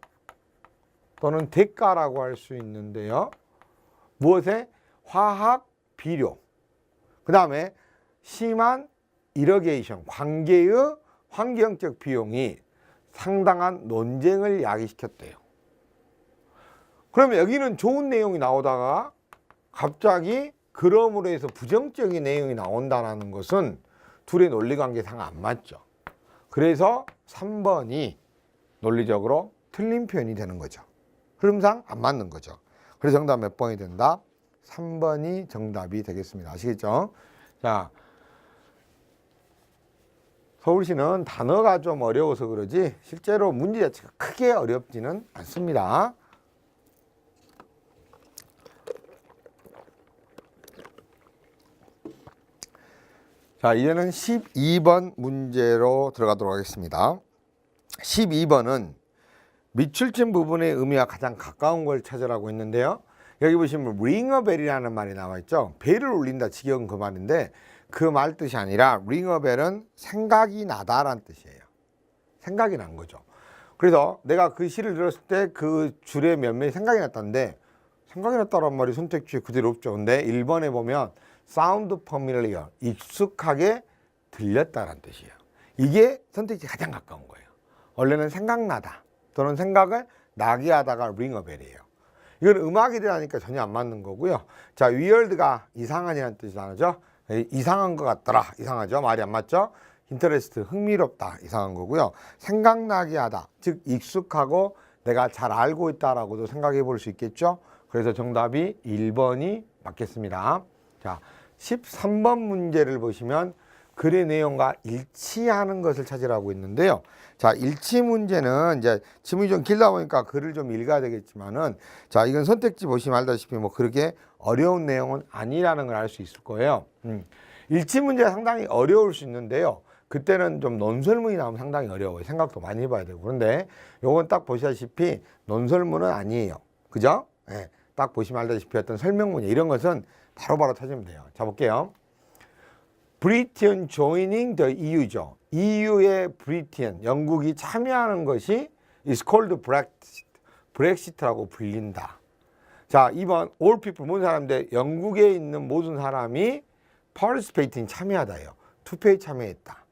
또는 대가라고 할 수 있는데요. 무엇에? 화학 비료. 그 다음에 심한 irrigation, 관계의 환경적 비용이 상당한 논쟁을 야기시켰대요. 그러면 여기는 좋은 내용이 나오다가 갑자기 그러므로 해서 부정적인 내용이 나온다는 것은 둘의 논리관계상 안 맞죠. 그래서 3번이 논리적으로 틀린 표현이 되는 거죠. 흐름상 안 맞는 거죠. 그래서 정답 몇 번이 된다? 3번이 정답이 되겠습니다. 아시겠죠? 자, 서울시는 단어가 좀 어려워서 그러지 실제로 문제 자체가 크게 어렵지는 않습니다. 자, 이제는 12번 문제로 들어가도록 하겠습니다. 12번은 밑줄친 부분의 의미와 가장 가까운 걸 찾으라고 했는데요. 여기 보시면 ring a bell이라는 말이 나와 있죠. 벨을 울린다, 지경은 그 말인데 그 말 뜻이 아니라 ring a bell은 생각이 나다라는 뜻이에요. 생각이 난 거죠. 그래서 내가 그 시를 들었을 때 그 줄의 몇몇이 생각이 났다는데 생각이 났다란 말이 선택지에 그대로 없죠. 근데 1번에 보면 sound familiar, 익숙하게 들렸다라는 뜻이에요. 이게 선택지에 가장 가까운 거예요. 원래는 생각나다 또는 생각을 나게 하다가 ring a bell이에요. 이건 음악에 대하니까 전혀 안 맞는 거고요. 자, weird가 이상한이라는 뜻이 나죠. 이상한 것 같더라. 이상하죠. 말이 안 맞죠. interest, 흥미롭다. 이상한 거고요. 생각나게 하다. 즉 익숙하고 내가 잘 알고 있다라고도 생각해 볼 수 있겠죠. 그래서 정답이 1번이 맞겠습니다. 자, 13번 문제를 보시면 글의 내용과 일치하는 것을 찾으라고 했는데요. 자, 일치 문제는 이제 지문이 좀 길다 보니까 글을 좀 읽어야 되겠지만은, 자, 이건 선택지 보시면 알다시피 뭐 그렇게 어려운 내용은 아니라는 걸 알 수 있을 거예요. 일치 문제가 상당히 어려울 수 있는데요. 그때는 좀 논설문이 나오면 상당히 어려워요. 생각도 많이 해봐야 되고. 그런데 요건 딱 보시다시피 논설문은 아니에요. 그죠? 네, 딱 보시면 알다시피 어떤 설명문이 이런 것은 바로바로 찾으면 돼요. 자, 볼게요. Britain joining the EU죠. EU의 Britain, 영국이 참여하는 것이 is called Brexit, Brexit라고 불린다. 자, 2번 all people, 모든 사람들, 영국에 있는 모든 사람이 participating, 참여하다예요. 투표에 참여했다.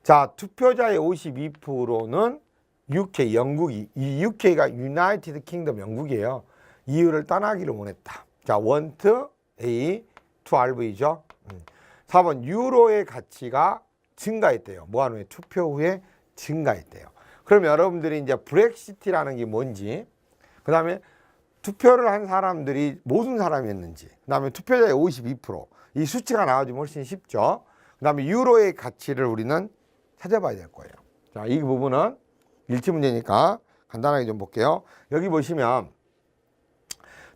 자, 투표자의 52%는 UK, 영국이, 이 UK가 United Kingdom, 영국이에요. EU를 떠나기를 원했다. 자, want A to RV죠. 4번 유로의 가치가 증가했대요. 뭐한 후에? 투표 후에 증가했대요. 그럼 여러분들이 이제 브렉시트라는 게 뭔지, 그 다음에 투표를 한 사람들이 무슨 사람이었는지, 그 다음에 투표자의 52%, 이 수치가 나와주면 훨씬 쉽죠. 그 다음에 유로의 가치를 우리는 찾아봐야 될 거예요. 자, 이 부분은 일치 문제니까 간단하게 좀 볼게요. 여기 보시면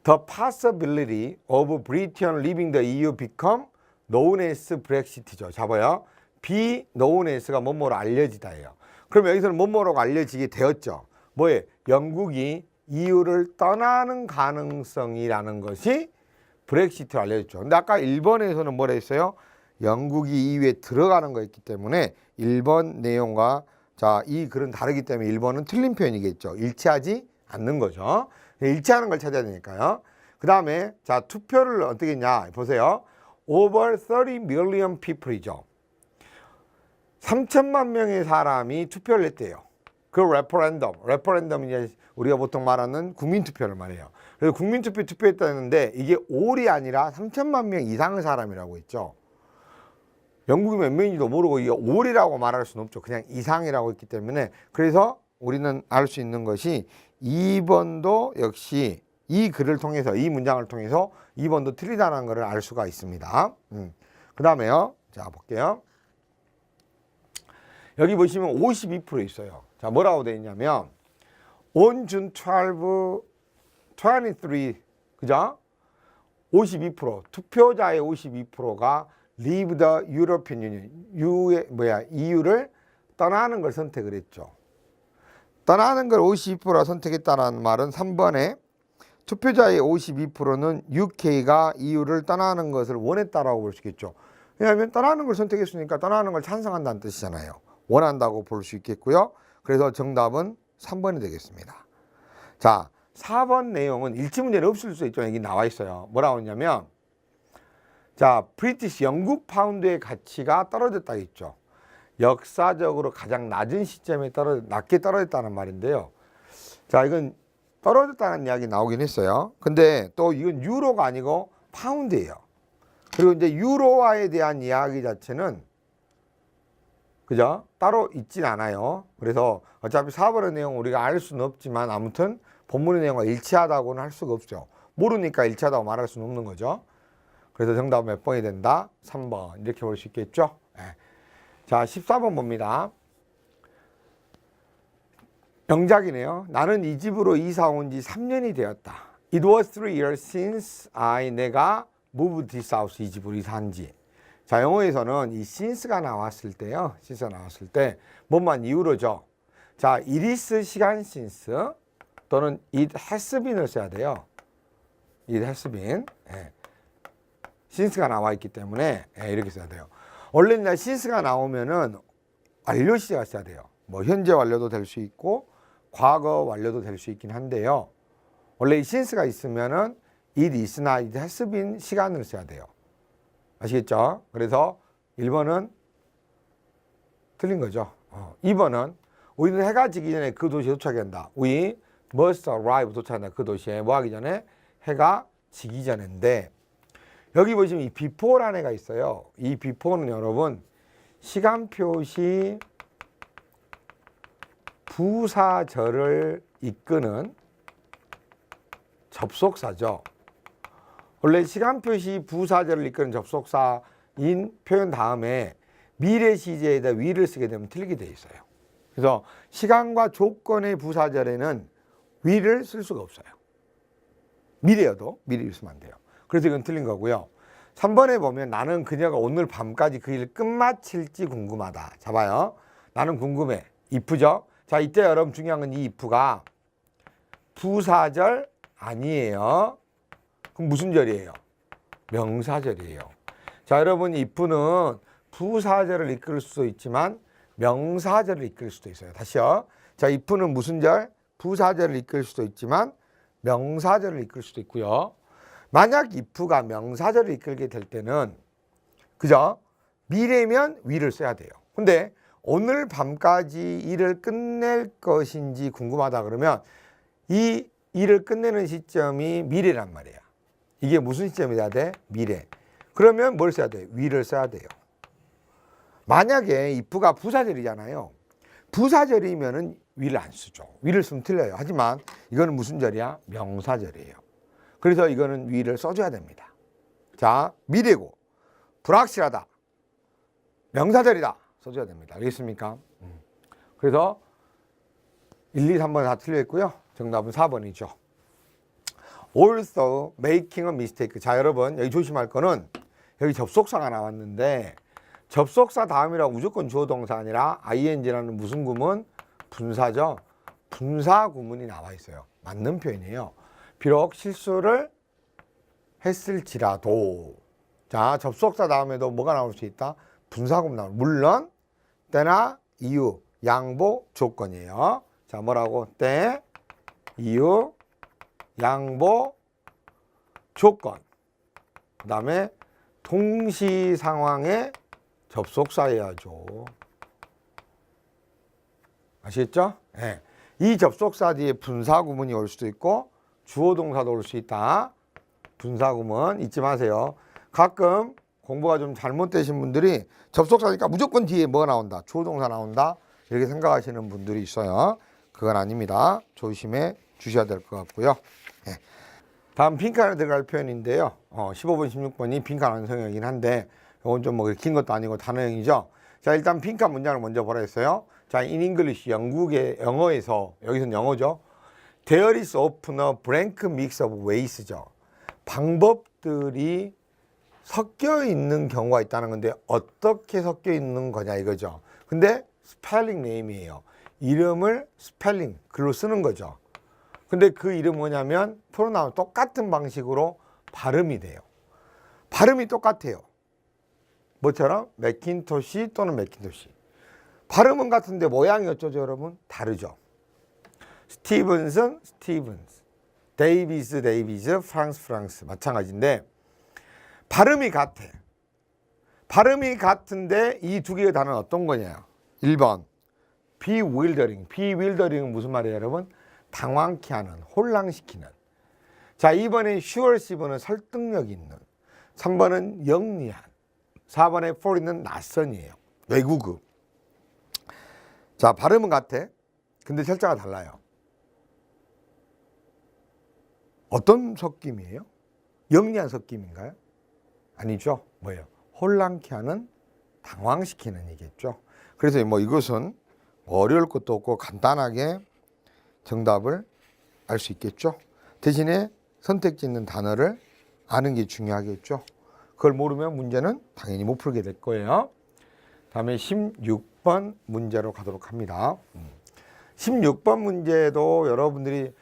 The possibility of Britain leaving the EU become known as Brexit죠. 잡아요. be known as가 뭐뭐로 알려지다예요. 그럼 여기서는 뭐뭐로 알려지게 되었죠. 뭐예요? 영국이 EU를 떠나는 가능성이라는 것이 브렉시트로 알려졌죠. 근데 아까 1번에서는 뭐라 했어요? 영국이 EU에 들어가는 거였기 때문에 1번 내용과, 자, 이 글은 다르기 때문에 1번은 틀린 표현이겠죠. 일치하지 않는 거죠. 일치하는 걸 찾아야 되니까요. 그 다음에 자, 투표를 어떻게 했냐 보세요. over 30 million people이죠. 3천만 명의 사람이 투표를 했대요. 그 레퍼런덤이 우리가 보통 말하는 국민투표를 말해요. 그래서 국민투표 투표했다는데 이게 all이 아니라 3천만 명 이상의 사람이라고 했죠. 영국이 몇 명인지도 모르고 이게 all이라고 말할 수는 없죠. 그냥 이상이라고 했기 때문에, 그래서 우리는 알 수 있는 것이 2번도 역시 이 글을 통해서, 이 문장을 통해서 2번도 틀리다는 것을 알 수가 있습니다. 그 다음에요. 자, 볼게요. 여기 보시면 52% 있어요. 자, 뭐라고 되어 있냐면 on June 12, 23, 그죠? 52%, 투표자의 52%가 leave the European Union, EU를 떠나는 걸 선택을 했죠. 떠나는 걸 52%가 선택했다는 말은 3번에 투표자의 52%는 UK가 EU를 떠나는 것을 원했다라고 볼 수 있겠죠. 왜냐하면 떠나는 걸 선택했으니까 떠나는 걸 찬성한다는 뜻이잖아요. 원한다고 볼 수 있겠고요. 그래서 정답은 3번이 되겠습니다. 자, 4번 내용은 일치문제는 없을 수 있죠. 여기 나와 있어요. 뭐라고 했냐면, 자, 브리티시 영국 파운드의 가치가 떨어졌다 했죠. 역사적으로 가장 낮은 시점에 낮게 떨어졌다는 말인데요. 자, 이건 떨어졌다는 이야기 나오긴 했어요. 근데 또 이건 유로가 아니고 파운드예요. 그리고 이제 유로화에 대한 이야기 자체는 그죠? 따로 있진 않아요. 그래서 어차피 4번의 내용 우리가 알 수는 없지만 아무튼 본문의 내용과 일치하다고는 할 수가 없죠. 모르니까 일치하다고 말할 수는 없는 거죠. 그래서 정답은 몇 번이 된다? 3번 이렇게 볼 수 있겠죠. 네. 자, 14번 봅니다. 명작이네요. 나는 이 집으로 이사 온 지 3년이 되었다. It was 3 years since 내가 moved this house, 이 집으로 이사한 지. 자, 영어에서는 이 since가 나왔을 때요. since가 나왔을 때 뭐만 이후로죠. 자, it is 시간 since 또는 it has been을 써야 돼요. it has been. 예. since가 나와 있기 때문에 이렇게 써야 돼요. 원래는 since가 나오면은 완료 시제가 써야 돼요. 뭐 현재 완료도 될 수 있고 과거 완료도 될 수 있긴 한데요. 원래 이 since가 있으면은 it is나 it has been 시간을 써야 돼요. 아시겠죠? 그래서 1번은 틀린 거죠. 2번은 우리는 해가 지기 전에 그 도시에 도착해야 한다. We must arrive, 도착한다. 그 도시에 뭐 하기 전에? 해가 지기 전인데 여기 보시면 이 before라는 애가 있어요. 이 before는 여러분 시간표시 부사절을 이끄는 접속사죠. 원래 시간표시 부사절을 이끄는 접속사인 표현 다음에 미래 시제에다 위를 쓰게 되면 틀리게 돼 있어요. 그래서 시간과 조건의 부사절에는 위를 쓸 수가 없어요. 미래여도 미래를 쓰면 안 돼요. 그래서 이건 틀린 거고요. 3번에 보면 나는 그녀가 오늘 밤까지 그 일을 끝마칠지 궁금하다. 자, 봐요. 나는 궁금해. if죠? 자, 이때 여러분 중요한 건 이 if가 부사절 아니에요. 그럼 무슨 절이에요? 명사절이에요. 자, 여러분 if는 부사절을 이끌 수도 있지만 명사절을 이끌 수도 있어요. 다시요. 자, if는 무슨 절? 부사절을 이끌 수도 있지만 명사절을 이끌 수도 있고요. 만약 if가 명사절을 이끌게 될 때는 그죠? 미래면 위를 써야 돼요. 근데 오늘 밤까지 일을 끝낼 것인지 궁금하다 그러면 이 일을 끝내는 시점이 미래란 말이야. 이게 무슨 시점이 돼야 돼? 미래. 그러면 뭘 써야 돼? 위를 써야 돼요. 만약에 if가 부사절이잖아요. 부사절이면은 위를 안 쓰죠. 위를 쓰면 틀려요. 하지만 이거는 무슨 절이야? 명사절이에요. 그래서 이거는 위를 써줘야 됩니다. 자, 미래고 불확실하다. 명사절이다. 써줘야 됩니다. 알겠습니까? 그래서 1, 2, 3번 다 틀렸고요. 정답은 4번이죠. Also making a mistake. 자, 여러분 여기 조심할 거는 여기 접속사가 나왔는데 접속사 다음이라고 무조건 주어 동사 아니라 ing라는 무슨 구문? 분사죠. 분사 구문이 나와 있어요. 맞는 표현이에요. 비록 실수를 했을지라도 자, 접속사 다음에도 뭐가 나올 수 있다? 분사구문 나올. 물론 때나 이유, 양보, 조건이에요. 자, 뭐라고? 때, 이유, 양보, 조건. 그 다음에 동시 상황에 접속사여야죠. 아시겠죠? 네. 이 접속사 뒤에 분사구문이 올 수도 있고 주어 동사도 올 수 있다. 분사구문 잊지 마세요. 가끔 공부가 좀 잘못되신 분들이 접속사니까 무조건 뒤에 뭐가 나온다? 주어 동사 나온다? 이렇게 생각하시는 분들이 있어요. 그건 아닙니다. 조심해 주셔야 될 것 같고요. 네. 다음 빈칸에 들어갈 표현인데요. 15번, 16번이 빈칸 완성형이긴 한데 이건 좀 뭐 긴 것도 아니고 단어형이죠. 자, 일단 빈칸 문장을 먼저 보라 했어요. 자, in English, 영국의 영어에서, 여기서는 영어죠. There is often a blank mix of ways죠. 방법들이 섞여 있는 경우가 있다는 건데 어떻게 섞여 있는 거냐 이거죠. 근데 스펠링 네임이에요. 이름을 스펠링 글로 쓰는 거죠. 근데 그 이름 뭐냐면 프로나운 똑같은 방식으로 발음이 돼요. 발음이 똑같아요. 뭐처럼? 맥킨토시 또는 맥킨토시. 발음은 같은데 모양이 어쩌죠 여러분? 다르죠. 스티븐슨, 스티븐스. 데이비스, 데이비스, 프랑스, 프랑스. 마찬가지인데 발음이 같아. 발음이 같은데 이 두 개의 단어는 어떤 거냐? 1번 bewildering. bewildering은 무슨 말이에요 여러분? 당황케 하는, 혼란시키는. 자, 2번에 suresiv는 설득력 있는. 3번은 영리한. 4번에 foreign은 낯선이에요. 외국어. 자, 발음은 같아. 근데 철자가 달라요. 어떤 섞임이에요? 영리한 섞임인가요? 아니죠. 뭐예요? 혼란케 하는, 당황시키는 이겠죠. 그래서 뭐 이것은 어려울 것도 없고 간단하게 정답을 알 수 있겠죠. 대신에 선택지 있는 단어를 아는 게 중요하겠죠. 그걸 모르면 문제는 당연히 못 풀게 될 거예요. 다음에 16번 문제로 가도록 합니다. 16번 문제도 여러분들이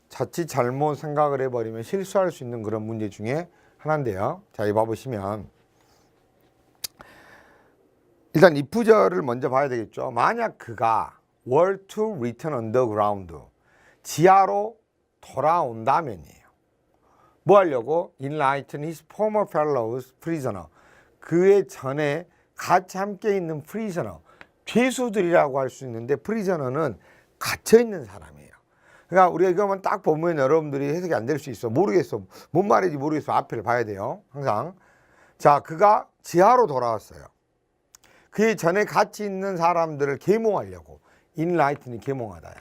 자칫 잘못 생각을 해버리면 실수할 수 있는 그런 문제 중에 하나인데요. 자, 이거 봐보시면 일단 if절을 먼저 봐야 되겠죠. 만약 그가 were to return underground, 지하로 돌아온다면이에요. 뭐 하려고? enlighten his former fellows prisoner, 그의 전에 같이 함께 있는 prisoner, 죄수들이라고 할 수 있는데 prisoner는 갇혀 있는 사람이에요. 그러니까 우리가 이거만 딱 보면 여러분들이 해석이 안 될 수 있어. 모르겠어. 뭔 말인지 모르겠어. 앞에를 봐야 돼요. 항상. 자, 그가 지하로 돌아왔어요. 그 전에 같이 있는 사람들을 계몽하려고. 인라이트니 계몽하다야.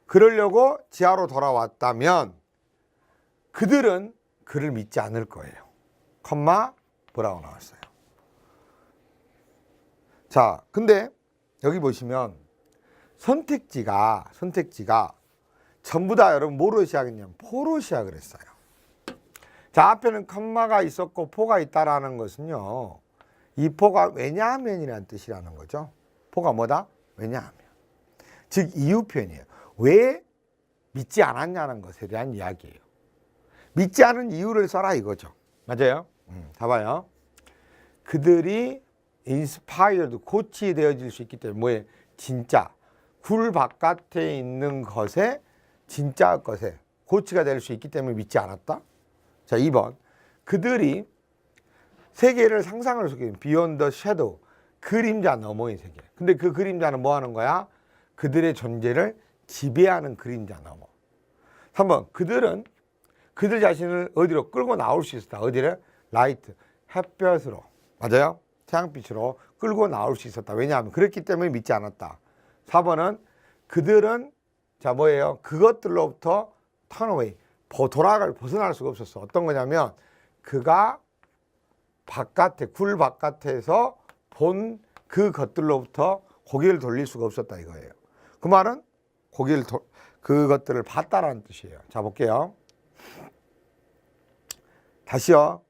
그러려고 지하로 돌아왔다면 그들은 그를 믿지 않을 거예요. 컴마 뭐라고 나왔어요. 자, 근데 여기 보시면 선택지가 전부 다 여러분 뭐로 시작했냐면 포로 시작을 했어요. 자, 앞에는 컴마가 있었고 포가 있다라는 것은요, 이 포가 왜냐하면이라는 뜻이라는 거죠. 포가 뭐다? 왜냐하면. 즉 이유 표현이에요. 왜 믿지 않았냐는 것에 대한 이야기예요. 믿지 않은 이유를 써라 이거죠. 맞아요? 봐봐요. 그들이 인스파이어드, 고치되어질 수 있기 때문에 뭐예요? 진짜 굴 바깥에 있는 것에, 진짜 것에 고치가 될 수 있기 때문에 믿지 않았다. 자, 2번 그들이 세계를 상상을 속에 beyond the shadow, 그림자 너머의 세계. 근데 그 그림자는 뭐 하는 거야? 그들의 존재를 지배하는 그림자 너머. 3번 그들은 그들 자신을 어디로 끌고 나올 수 있었다. 어디를? 라이트, 햇볕으로. 맞아요? 태양빛으로 끌고 나올 수 있었다. 왜냐하면 그렇기 때문에 믿지 않았다. 4번은 그들은 자 뭐예요? 그것들로부터 turn away, 벗어날 수가 없었어. 어떤 거냐면 그가 바깥에, 굴 바깥에서 본 그 것들로부터 고개를 돌릴 수가 없었다 이거예요. 그 말은 그것들을 봤다라는 뜻이에요. 자, 볼게요. 다시요.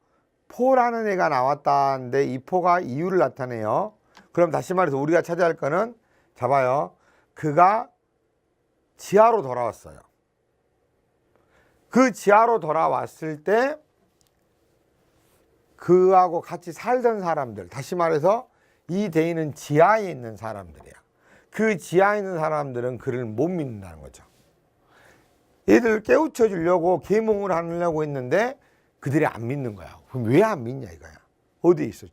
포라는 애가 나왔다는데 이 포가 이유를 나타내요. 그럼 다시 말해서 우리가 찾아야 할 거는, 잡아요. 그가 지하로 돌아왔어요. 그 지하로 돌아왔을 때 그하고 같이 살던 사람들, 다시 말해서 이 대인은 지하에 있는 사람들이야. 그 지하에 있는 사람들은 그를 못 믿는다는 거죠. 얘들을 깨우쳐 주려고 계몽을 하려고 했는데 그들이 안 믿는 거야. 그럼 왜 안 믿냐 이거야. 어디에 있어?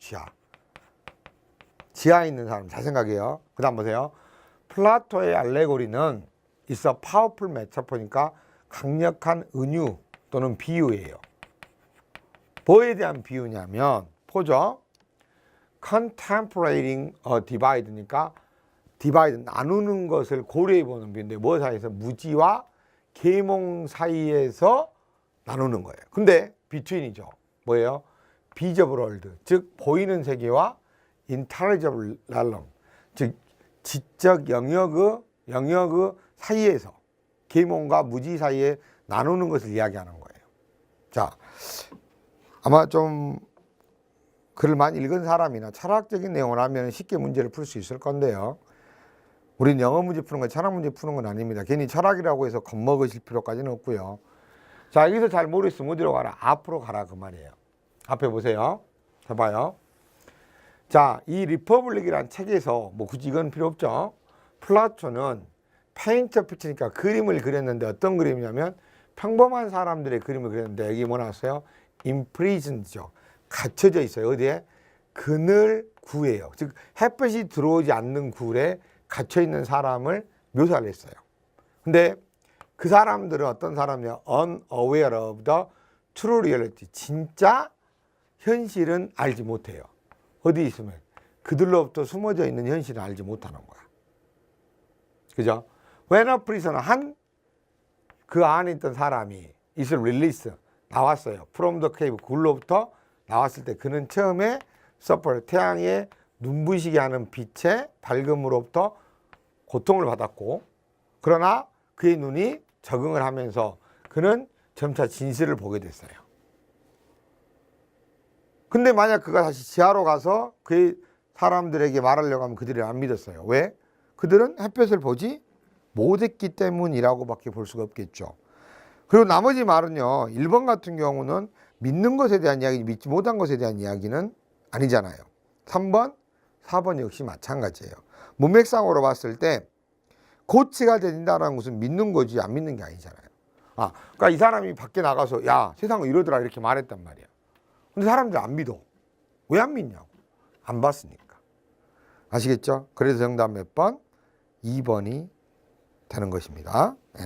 지하에 있는 사람. 잘 생각해요. 그 다음 보세요. 플라토의 알레고리는 있어 파워풀 메타포니까 강력한 은유 또는 비유예요. 뭐에 대한 비유냐면 포죠. contemplating a divide니까 디바이드, 나누는 것을 고려해 보는 비유인데 뭐 사이에서? 무지와 계몽 사이에서 나누는 거예요. 근데 비트윈이죠. 뭐예요? 비저블 월드, 즉 보이는 세계와 intelligible realm, 즉 지적 영역의 사이에서 계몽과 무지 사이에 나누는 것을 이야기하는 거예요. 자, 아마 좀 글을 많이 읽은 사람이나 철학적인 내용을 하면 쉽게 문제를 풀 수 있을 건데요. 우리는 영어 문제 푸는 건 철학 문제 푸는 건 아닙니다. 괜히 철학이라고 해서 겁먹으실 필요까지는 없고요. 자, 여기서 잘 모르겠으면 어디로 가라? 앞으로 가라 그 말이에요. 앞에 보세요. 해봐요. 자, 이 리퍼블릭이라는 책에서 뭐 굳이 이건 필요 없죠. 플라톤은 페인터 피처니까 그림을 그렸는데 어떤 그림이냐면 평범한 사람들의 그림을 그렸는데 여기 뭐 나왔어요? imprisoned죠. 갇혀져 있어요. 어디에? 그늘 구예요. 즉 햇볕이 들어오지 않는 굴에 갇혀 있는 사람을 묘사를 했어요. 근데 그 사람들은 어떤 사람이냐? unaware of the true reality. 진짜 현실은 알지 못해요. 어디 있으면 그들로부터 숨어져 있는 현실을 알지 못하는 거야. 그죠? When a prisoner, 그 안에 있던 사람이 is released, 나왔어요. From the cave, 굴로부터 나왔을 때 그는 처음에 suffer, 태양의 눈부시게 하는 빛의 밝음으로부터 고통을 받았고, 그러나 그의 눈이 적응을 하면서 그는 점차 진실을 보게 됐어요. 근데 만약 그가 다시 지하로 가서 그의 사람들에게 말하려고 하면 그들이 안 믿었어요. 왜? 그들은 햇볕을 보지 못했기 때문이라고밖에 볼 수가 없겠죠. 그리고 나머지 말은요, 1번 같은 경우는 믿는 것에 대한 이야기, 믿지 못한 것에 대한 이야기는 아니잖아요. 3번, 4번 역시 마찬가지예요. 문맥상으로 봤을 때 고치가 된다는 것은 믿는 거지 안 믿는 게 아니잖아요. 그러니까 이 사람이 밖에 나가서 야, 세상은 이러더라 이렇게 말했단 말이야. 근데 사람들 안 믿어. 왜 안 믿냐고. 안 봤으니까. 아시겠죠? 그래서 정답 몇 번? 2번이 되는 것입니다. 네.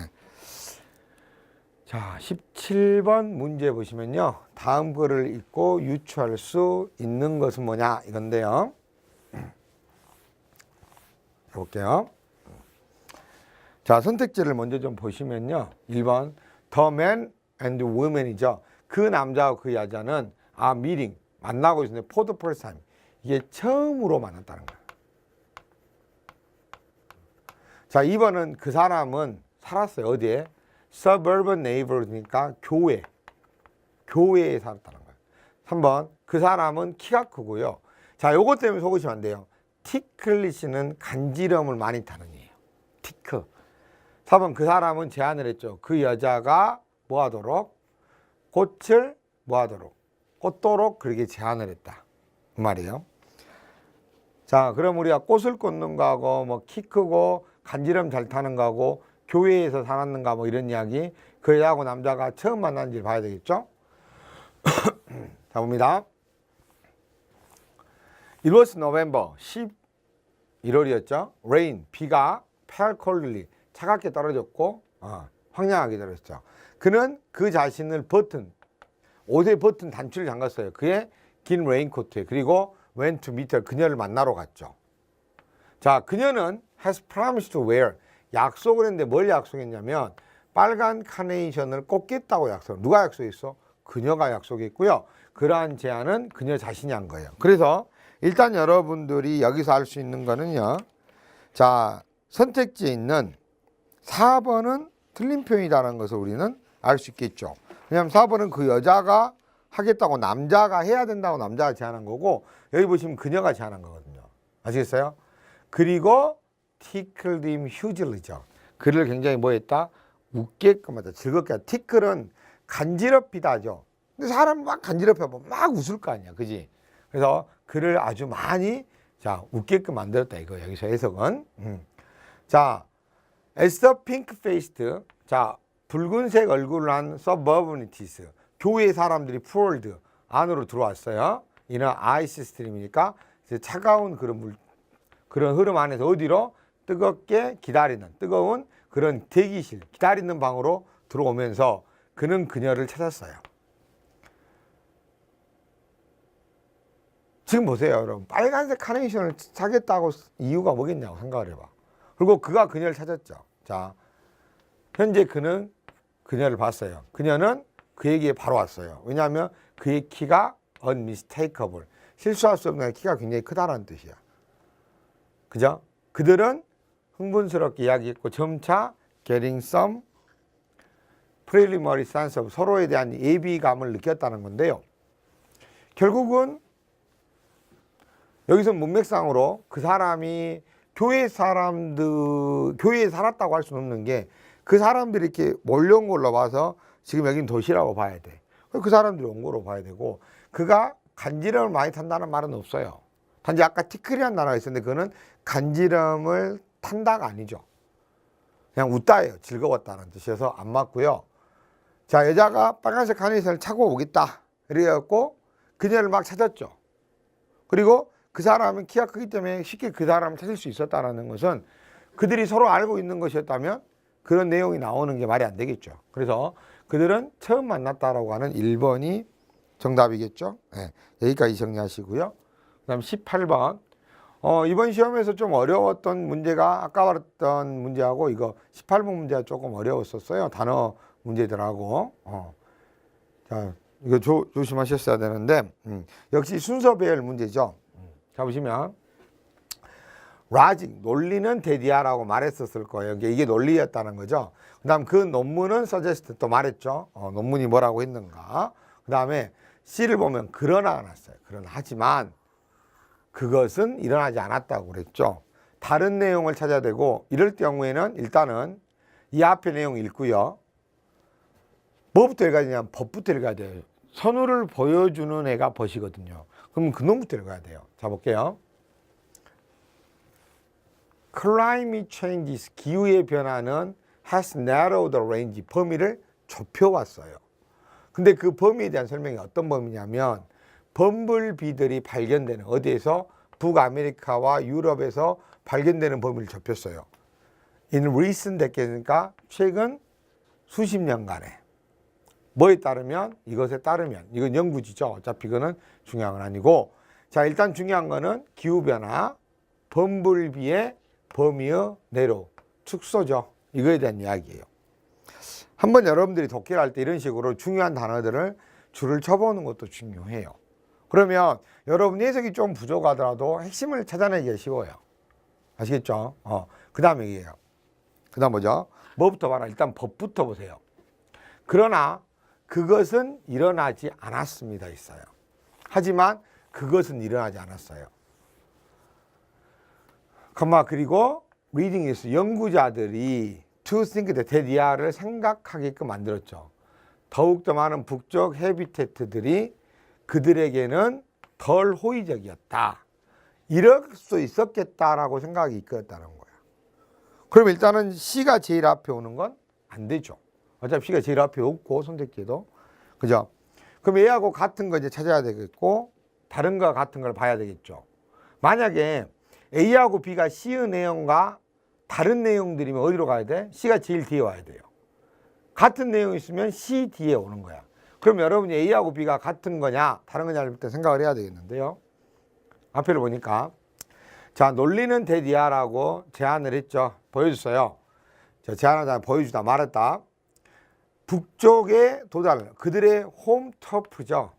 자, 17번 문제 보시면요. 다음 글을 읽고 유추할 수 있는 것은 뭐냐 이건데요. 해볼게요. 자, 선택지를 먼저 좀 보시면요. 1번 The man and woman이죠. 그 남자와 그 여자는 meeting, 만나고 있는데 for the first time. 이게 처음으로 만났다는 거예요. 자, 2번은 그 사람은 살았어요. 어디에? suburban neighborhood니까 교회에 살았다는 거예요. 3번 그 사람은 키가 크고요. 자, 요것 때문에 속으시면 안 돼요. 티클리시는 간지럼을 많이 타는 이에요. 티크. 4번 그 사람은 제안을 했죠. 그 여자가 뭐 하도록? 꽃을 뭐 하도록? 꽂도록 그렇게 제안을 했다. 그 말이에요. 자, 그럼 우리가 꽃을 꽂는 거하고 뭐 키 크고 간지럼 잘 타는 거하고 교회에서 살았는가 뭐 이런 이야기, 그 여자하고 남자가 처음 만난지를 봐야 되겠죠. 자, 봅니다. It was November, 11월이었죠. Rain, 비가 pale coldly, 차갑게 떨어졌고 황량하게 떨어졌죠. 그는 그 자신을 옷의 버튼 단추를 잠갔어요. 그의 긴 레인코트에. 그리고 went to meet her, 그녀를 만나러 갔죠. 자, 그녀는 has promised to wear, 약속을 했는데 뭘 약속했냐면 빨간 카네이션을 꽂겠다고 약속. 누가 약속했어? 그녀가 약속했고요. 그러한 제안은 그녀 자신이 한 거예요. 그래서 일단 여러분들이 여기서 알 수 있는 거는요. 자, 선택지에 있는 4번은 틀린 표현이라는 것을 우리는 알 수 있겠죠. 왜냐하면 4번은 그 여자가 하겠다고, 남자가 해야 된다고 남자가 제안한 거고, 여기 보시면 그녀가 제안한 거거든요. 아시겠어요? 그리고 tickled him hugely죠. 그를 굉장히 뭐 했다? 웃게끔 하다. 즐겁게 하다. 티클은 간지럽히다죠. 근데 사람 막 간지럽혀보면 막 웃을 거 아니야. 그지? 그래서 그를 아주 많이 웃게끔 만들었다. 이거 여기서 해석은. 자, as the pink-faced, 붉은색 얼굴을 한 suburbanities, 교회 사람들이 poured, 안으로 들어왔어요. 이는 ice stream이니까 차가운 그런 흐름 안에서 어디로? 뜨겁게 기다리는, 뜨거운 그런 대기실, 기다리는 방으로 들어오면서 그는 그녀를 찾았어요. 지금 보세요, 여러분. 빨간색 카네이션을 사겠다고 이유가 뭐겠냐고 생각을 해봐. 그리고 그가 그녀를 찾았죠. 자, 현재 그는 그녀를 봤어요. 그녀는 그에게 바로 왔어요. 왜냐하면 그의 키가 unmistakable, 실수할 수 없는 키가 굉장히 크다라는 뜻이야. 그죠? 그들은 흥분스럽게 이야기했고 점차 getting some preliminary sense of 서로에 대한 예비감을 느꼈다는 건데요. 결국은 여기서 문맥상으로 그 사람이 교회에 살았다고 할 수는 없는 게 그 사람들이 이렇게 몰려온 걸로 봐서 지금 여기는 도시라고 봐야 돼. 그 사람들이 온 거로 봐야 되고 그가 간지럼을 많이 탄다는 말은 없어요. 단지 아까 티클이라는 단어가 있었는데 그거는 간지럼을 탄다가 아니죠. 그냥 웃다예요. 즐거웠다는 뜻이어서 안 맞고요. 자, 여자가 빨간색 카네이션을 차고 오겠다. 이래갖고 그녀를 막 찾았죠. 그리고 그 사람은 키가 크기 때문에 쉽게 그 사람을 찾을 수 있었다는 것은 그들이 서로 알고 있는 것이었다면 그런 내용이 나오는 게 말이 안 되겠죠. 그래서 그들은 처음 만났다라고 하는 1번이 정답이겠죠. 네, 여기까지 정리하시고요. 그 다음 18번. 이번 시험에서 좀 어려웠던 문제가 아까 말했던 문제하고 이거 18번 문제가 조금 어려웠었어요. 단어 문제들하고. 자, 이거 조심하셨어야 되는데 역시 순서 배열 문제죠. 자, 보시면 라직, 논리는 데디아라고 말했었을 거예요. 이게 논리였다는 거죠. 그 다음 그 논문은 서제스트 또 말했죠. 논문이 뭐라고 했는가. 그 다음에 C를 보면 그러나 나왔어요. 그러나 하지만 그것은 일어나지 않았다고 그랬죠. 다른 내용을 찾아야 되고 이럴 경우에는 일단은 이 앞에 내용 읽고요. 뭐부터 읽어야 되냐면 법부터 읽어야 돼요. 선우를 보여주는 애가 벗이거든요. 그럼 그 놈부터 읽어야 돼요. 자, 볼게요. Climate changes, 기후의 변화는 has narrowed the range, 범위를 좁혀왔어요. 근데 그 범위에 대한 설명이 어떤 범위냐면 범블비들이 발견되는 어디에서 북아메리카와 유럽에서 발견되는 범위를 좁혔어요. In recent decades니까 최근 수십 년간에 뭐에 따르면 이것에 따르면 이건 연구지죠. 어차피 이거는 중요한 건 아니고 자 일단 중요한 거는 기후변화 범블비의 범위의 내로 축소죠. 이거에 대한 이야기예요. 한번 여러분들이 독해를 할 때 이런 식으로 중요한 단어들을 줄을 쳐보는 것도 중요해요. 그러면 여러분 해석이 좀 부족하더라도 핵심을 찾아내기가 쉬워요. 아시겠죠? 그 다음 얘기예요. 그 다음 뭐죠? 뭐부터 봐라. 일단 법부터 보세요. 그러나 그것은 일어나지 않았습니다. 있어요. 하지만 그것은 일어나지 않았어요. 그리고 리딩에서 연구자들이 to think that 데디아를 생각하게끔 만들었죠. 더욱더 많은 북쪽 헤비테트들이 그들에게는 덜 호의적이었다. 이럴 수 있었겠다라고 생각이 이끌었다는 거예요. 그럼 일단은 C가 제일 앞에 오는 건 안 되죠. 어차피 C가 제일 앞에 없고 선택지에도. 그죠? 그럼 A하고 같은 거 이제 찾아야 되겠고 다른 거와 같은 걸 봐야 되겠죠. 만약에 A하고 B가 C의 내용과 다른 내용들이면 어디로 가야 돼? C가 제일 뒤에 와야 돼요. 같은 내용이 있으면 C 뒤에 오는 거야. 그럼 여러분이 A하고 B가 같은 거냐 다른 거냐를 일단 생각을 해야 되겠는데요. 앞에를 보니까 자 논리는 데디아라고 제안을 했죠. 보여줬어요. 자, 제안하다 보여주다 말했다. 북쪽에 도달 그들의 홈 터프죠.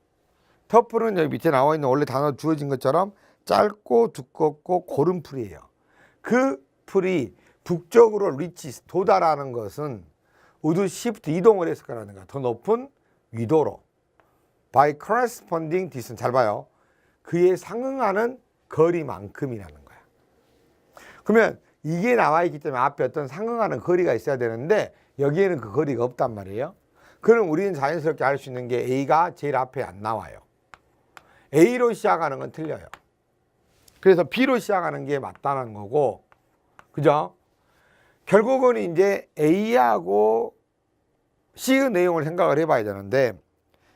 터프는 여기 밑에 나와 있는 원래 단어 주어진 것처럼 짧고 두껍고 고른 풀이에요. 그 풀이 북쪽으로 리치 도달하는 것은 우드 시프트 이동을 했을 거라는 거야. 더 높은 위도로 by corresponding distance 잘 봐요. 그에 상응하는 거리만큼이라는 거야. 그러면 이게 나와 있기 때문에 앞에 어떤 상응하는 거리가 있어야 되는데 여기에는 그 거리가 없단 말이에요. 그럼 우리는 자연스럽게 알 수 있는 게 A가 제일 앞에 안 나와요. A로 시작하는 건 틀려요. 그래서 B로 시작하는 게 맞다는 거고, 그죠? 결국은 이제 A하고 C의 내용을 생각을 해봐야 되는데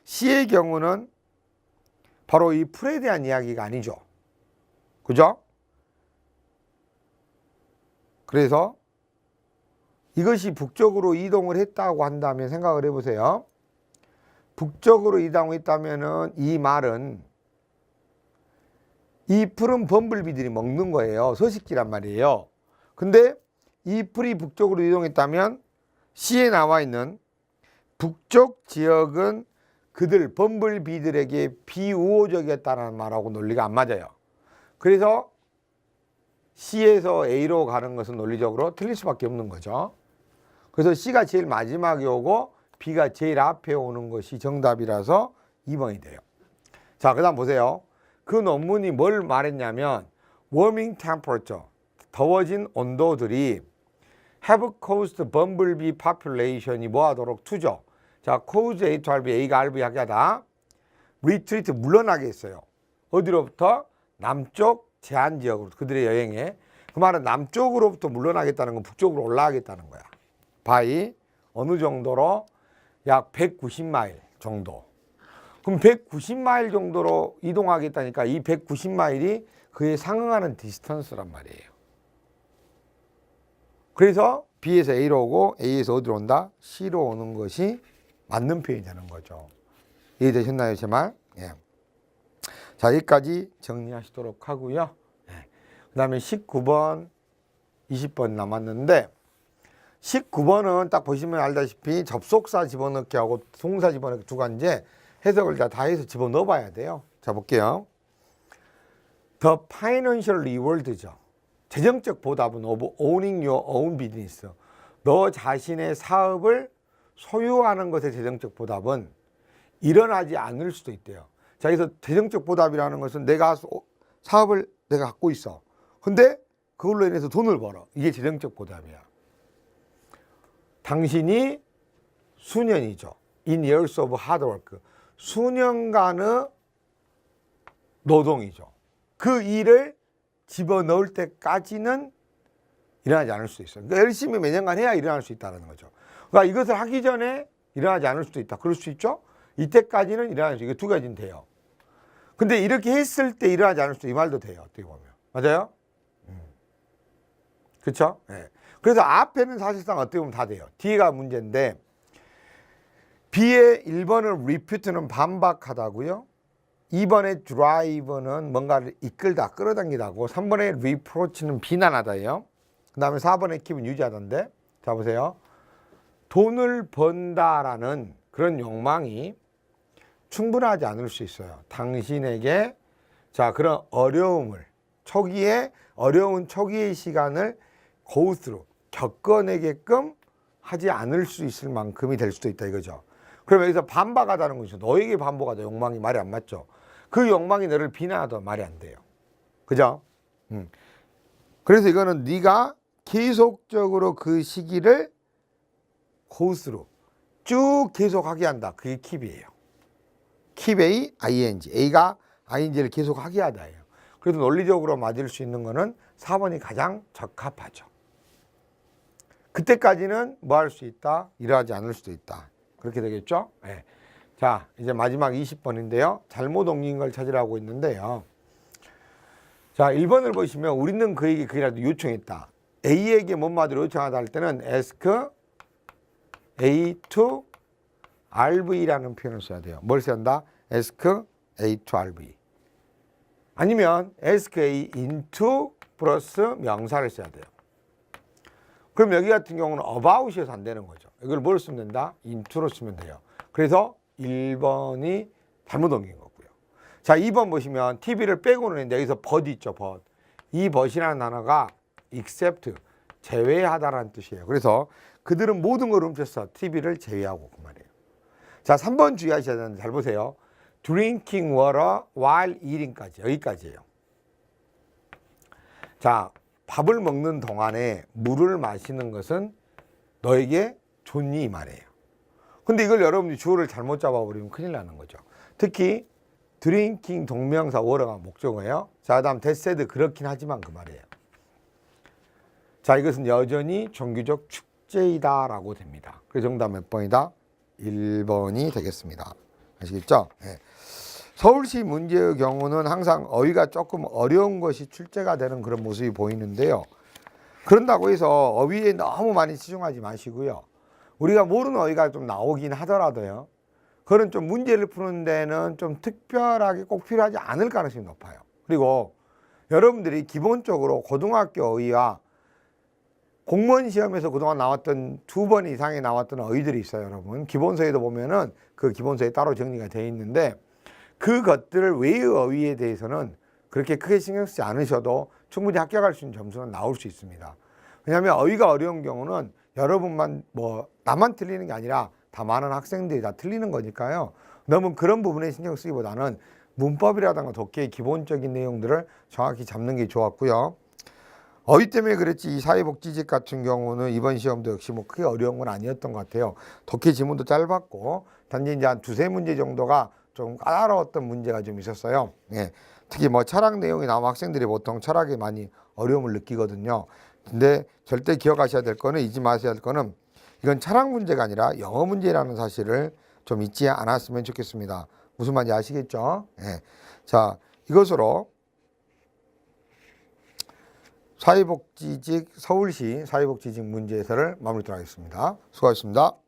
C의 경우는 바로 이 풀에 대한 이야기가 아니죠. 그죠? 그래서 이것이 북쪽으로 이동을 했다고 한다면 생각을 해보세요. 북쪽으로 이동했다면은 이 말은 이 풀은 범블비들이 먹는 거예요. 서식지란 말이에요. 근데 이 풀이 북쪽으로 이동했다면 C에 나와 있는 북쪽 지역은 그들 범블비들에게 비우호적이었다는 말하고 논리가 안 맞아요. 그래서 C에서 A로 가는 것은 논리적으로 틀릴 수밖에 없는 거죠. 그래서 C가 제일 마지막에 오고 B가 제일 앞에 오는 것이 정답이라서 2번이 돼요. 자, 그 다음 보세요. 그 논문이 뭘 말했냐면 warming temperature, 더워진 온도들이 have caused bumblebee population이 뭐하도록 투죠. 자, cause A to RB, A가 RB 하게 하다 retreat, 물러나게 했어요. 어디로부터? 남쪽 제한지역으로, 그들의 여행에. 그 말은 남쪽으로부터 물러나겠다는 건 북쪽으로 올라가겠다는 거야. by 어느 정도로? 약 190마일 정도. 그럼 190마일 정도로 이동하겠다니까 이 190마일이 그에 상응하는 디스턴스란 말이에요. 그래서 B에서 A로 오고 A에서 어디로 온다? C로 오는 것이 맞는 표현이 되는 거죠. 이해되셨나요, 제 말? 예. 자, 여기까지 정리하시도록 하고요. 예. 그 다음에 19번, 20번 남았는데 19번은 딱 보시면 알다시피 접속사 집어넣기 하고 동사 집어넣기 두 가지인데 해석을 다 해서 집어넣어 봐야 돼요. 자, 볼게요. The financial reward죠. 재정적 보답은 of owning your own business. 너 자신의 사업을 소유하는 것의 재정적 보답은 일어나지 않을 수도 있대요. 자, 그래서 재정적 보답이라는 것은 내가 사업을 내가 갖고 있어. 근데 그걸로 인해서 돈을 벌어. 이게 재정적 보답이야. 당신이 수년이죠. In years of hard work. 수년간의 노동이죠. 그 일을 집어넣을 때까지는 일어나지 않을 수 있어요. 그러니까 열심히 몇 년간 해야 일어날 수 있다는 거죠. 그러니까 이것을 하기 전에 일어나지 않을 수도 있다. 그럴 수 있죠. 이때까지는 일어날 수 있고 두 가지는 돼요. 근데 이렇게 했을 때 일어나지 않을 수도 이 말도 돼요. 어떻게 보면. 맞아요? 그렇죠? 네. 그래서 앞에는 사실상 어떻게 보면 다 돼요. 뒤가 문제인데 B의 1번은 repute는 반박하다고요. 2번의 drive는 뭔가를 이끌다, 끌어당기다고. 3번의 reproach는 비난하다예요. 그 다음에 4번의 keep은 유지하던데. 자, 보세요. 돈을 번다라는 그런 욕망이 충분하지 않을 수 있어요. 당신에게 자, 그런 어려움을 어려운 초기의 시간을 go through, 겪어내게끔 하지 않을 수 있을 만큼이 될 수도 있다 이거죠. 그럼 여기서 반박하다는 것이죠. 너에게 반복하다 욕망이 말이 안 맞죠. 그 욕망이 너를 비난하다 말이 안 돼요. 그죠? 그래서 이거는 네가 계속적으로 그 시기를 go through, 쭉 계속하게 한다. 그게 keep이에요. keep A, ing. A가 ing를 계속하게 하다예요. 그래서 논리적으로 맞을 수 있는 거는 4번이 가장 적합하죠. 그때까지는 뭐 할 수 있다? 일어나지 않을 수도 있다. 그렇게 되겠죠? 네. 자, 이제 마지막 20번인데요. 잘못 옮긴 걸 찾으라고 있는데요. 자, 1번을 보시면 우리는 그에게 그이라도 요청했다. A에게 뭔 말을 요청하다 할 때는 ask A to RV라는 표현을 써야 돼요. 뭘 써야 한다? ask A to RV. 아니면 ask A into 플러스 명사를 써야 돼요. 그럼 여기 같은 경우는 about이어서 안 되는 거죠. 이걸 뭘 쓰면 된다? into로 쓰면 돼요. 그래서 1번이 잘못 옮긴 거고요. 자, 2번 보시면 TV를 빼고는 했는데 여기서 but 있죠, but. 이 but이라는 단어가 except, 제외하다라는 뜻이에요. 그래서 그들은 모든 걸 훔쳤어. TV를 제외하고 그 말이에요. 자, 3번 주의하셔야 되는데 잘 보세요. drinking water while eating까지, 여기까지예요. 자, 밥을 먹는 동안에 물을 마시는 것은 너에게 좋니 이 말이에요. 근데 이걸 여러분들이 주어를 잘못 잡아버리면 큰일 나는 거죠. 특히 drinking 동명사 water가 목적어예요. 자, 그다음 that said, 그렇긴 하지만 그 말이에요. 자, 이것은 여전히 종교적 축제이다라고 됩니다. 그래서 정답 몇 번이다? 1번이 되겠습니다. 아시겠죠? 네. 서울시 문제의 경우는 항상 어휘가 조금 어려운 것이 출제가 되는 그런 모습이 보이는데요. 그런다고 해서 어휘에 너무 많이 치중하지 마시고요. 우리가 모르는 어휘가 좀 나오긴 하더라도요. 그런 좀 문제를 푸는 데는 좀 특별하게 꼭 필요하지 않을 가능성이 높아요. 그리고 여러분들이 기본적으로 고등학교 어휘와 공무원 시험에서 그동안 나왔던 2번 이상이 나왔던 어휘들이 있어요, 여러분. 기본서에도 보면은 그 기본서에 따로 정리가 되어 있는데 그것들 외의 어휘에 대해서는 그렇게 크게 신경 쓰지 않으셔도 충분히 합격할 수 있는 점수는 나올 수 있습니다. 왜냐하면 어휘가 어려운 경우는 여러분만 뭐 나만 틀리는 게 아니라 다 많은 학생들이 다 틀리는 거니까요. 너무 그런 부분에 신경 쓰기보다는 문법이라든가 독해의 기본적인 내용들을 정확히 잡는 게 좋았고요. 어휘 때문에 그랬지 이 사회복지직 같은 경우는 이번 시험도 역시 뭐 크게 어려운 건 아니었던 것 같아요. 독해 지문도 짧았고 단지 이제 한 2-3문제 정도가 좀 까다로웠던 문제가 좀 있었어요. 예. 특히 뭐 철학 내용이 나오면 학생들이 보통 철학에 많이 어려움을 느끼거든요. 근데 절대 기억하셔야 될 거는 잊지 마셔야 될 거는 이건 철학 문제가 아니라 영어 문제라는 사실을 좀 잊지 않았으면 좋겠습니다. 무슨 말인지 아시겠죠? 예. 자, 이것으로 사회복지직 서울시 사회복지직 문제 해설을 마무리하도록 하겠습니다. 수고하셨습니다.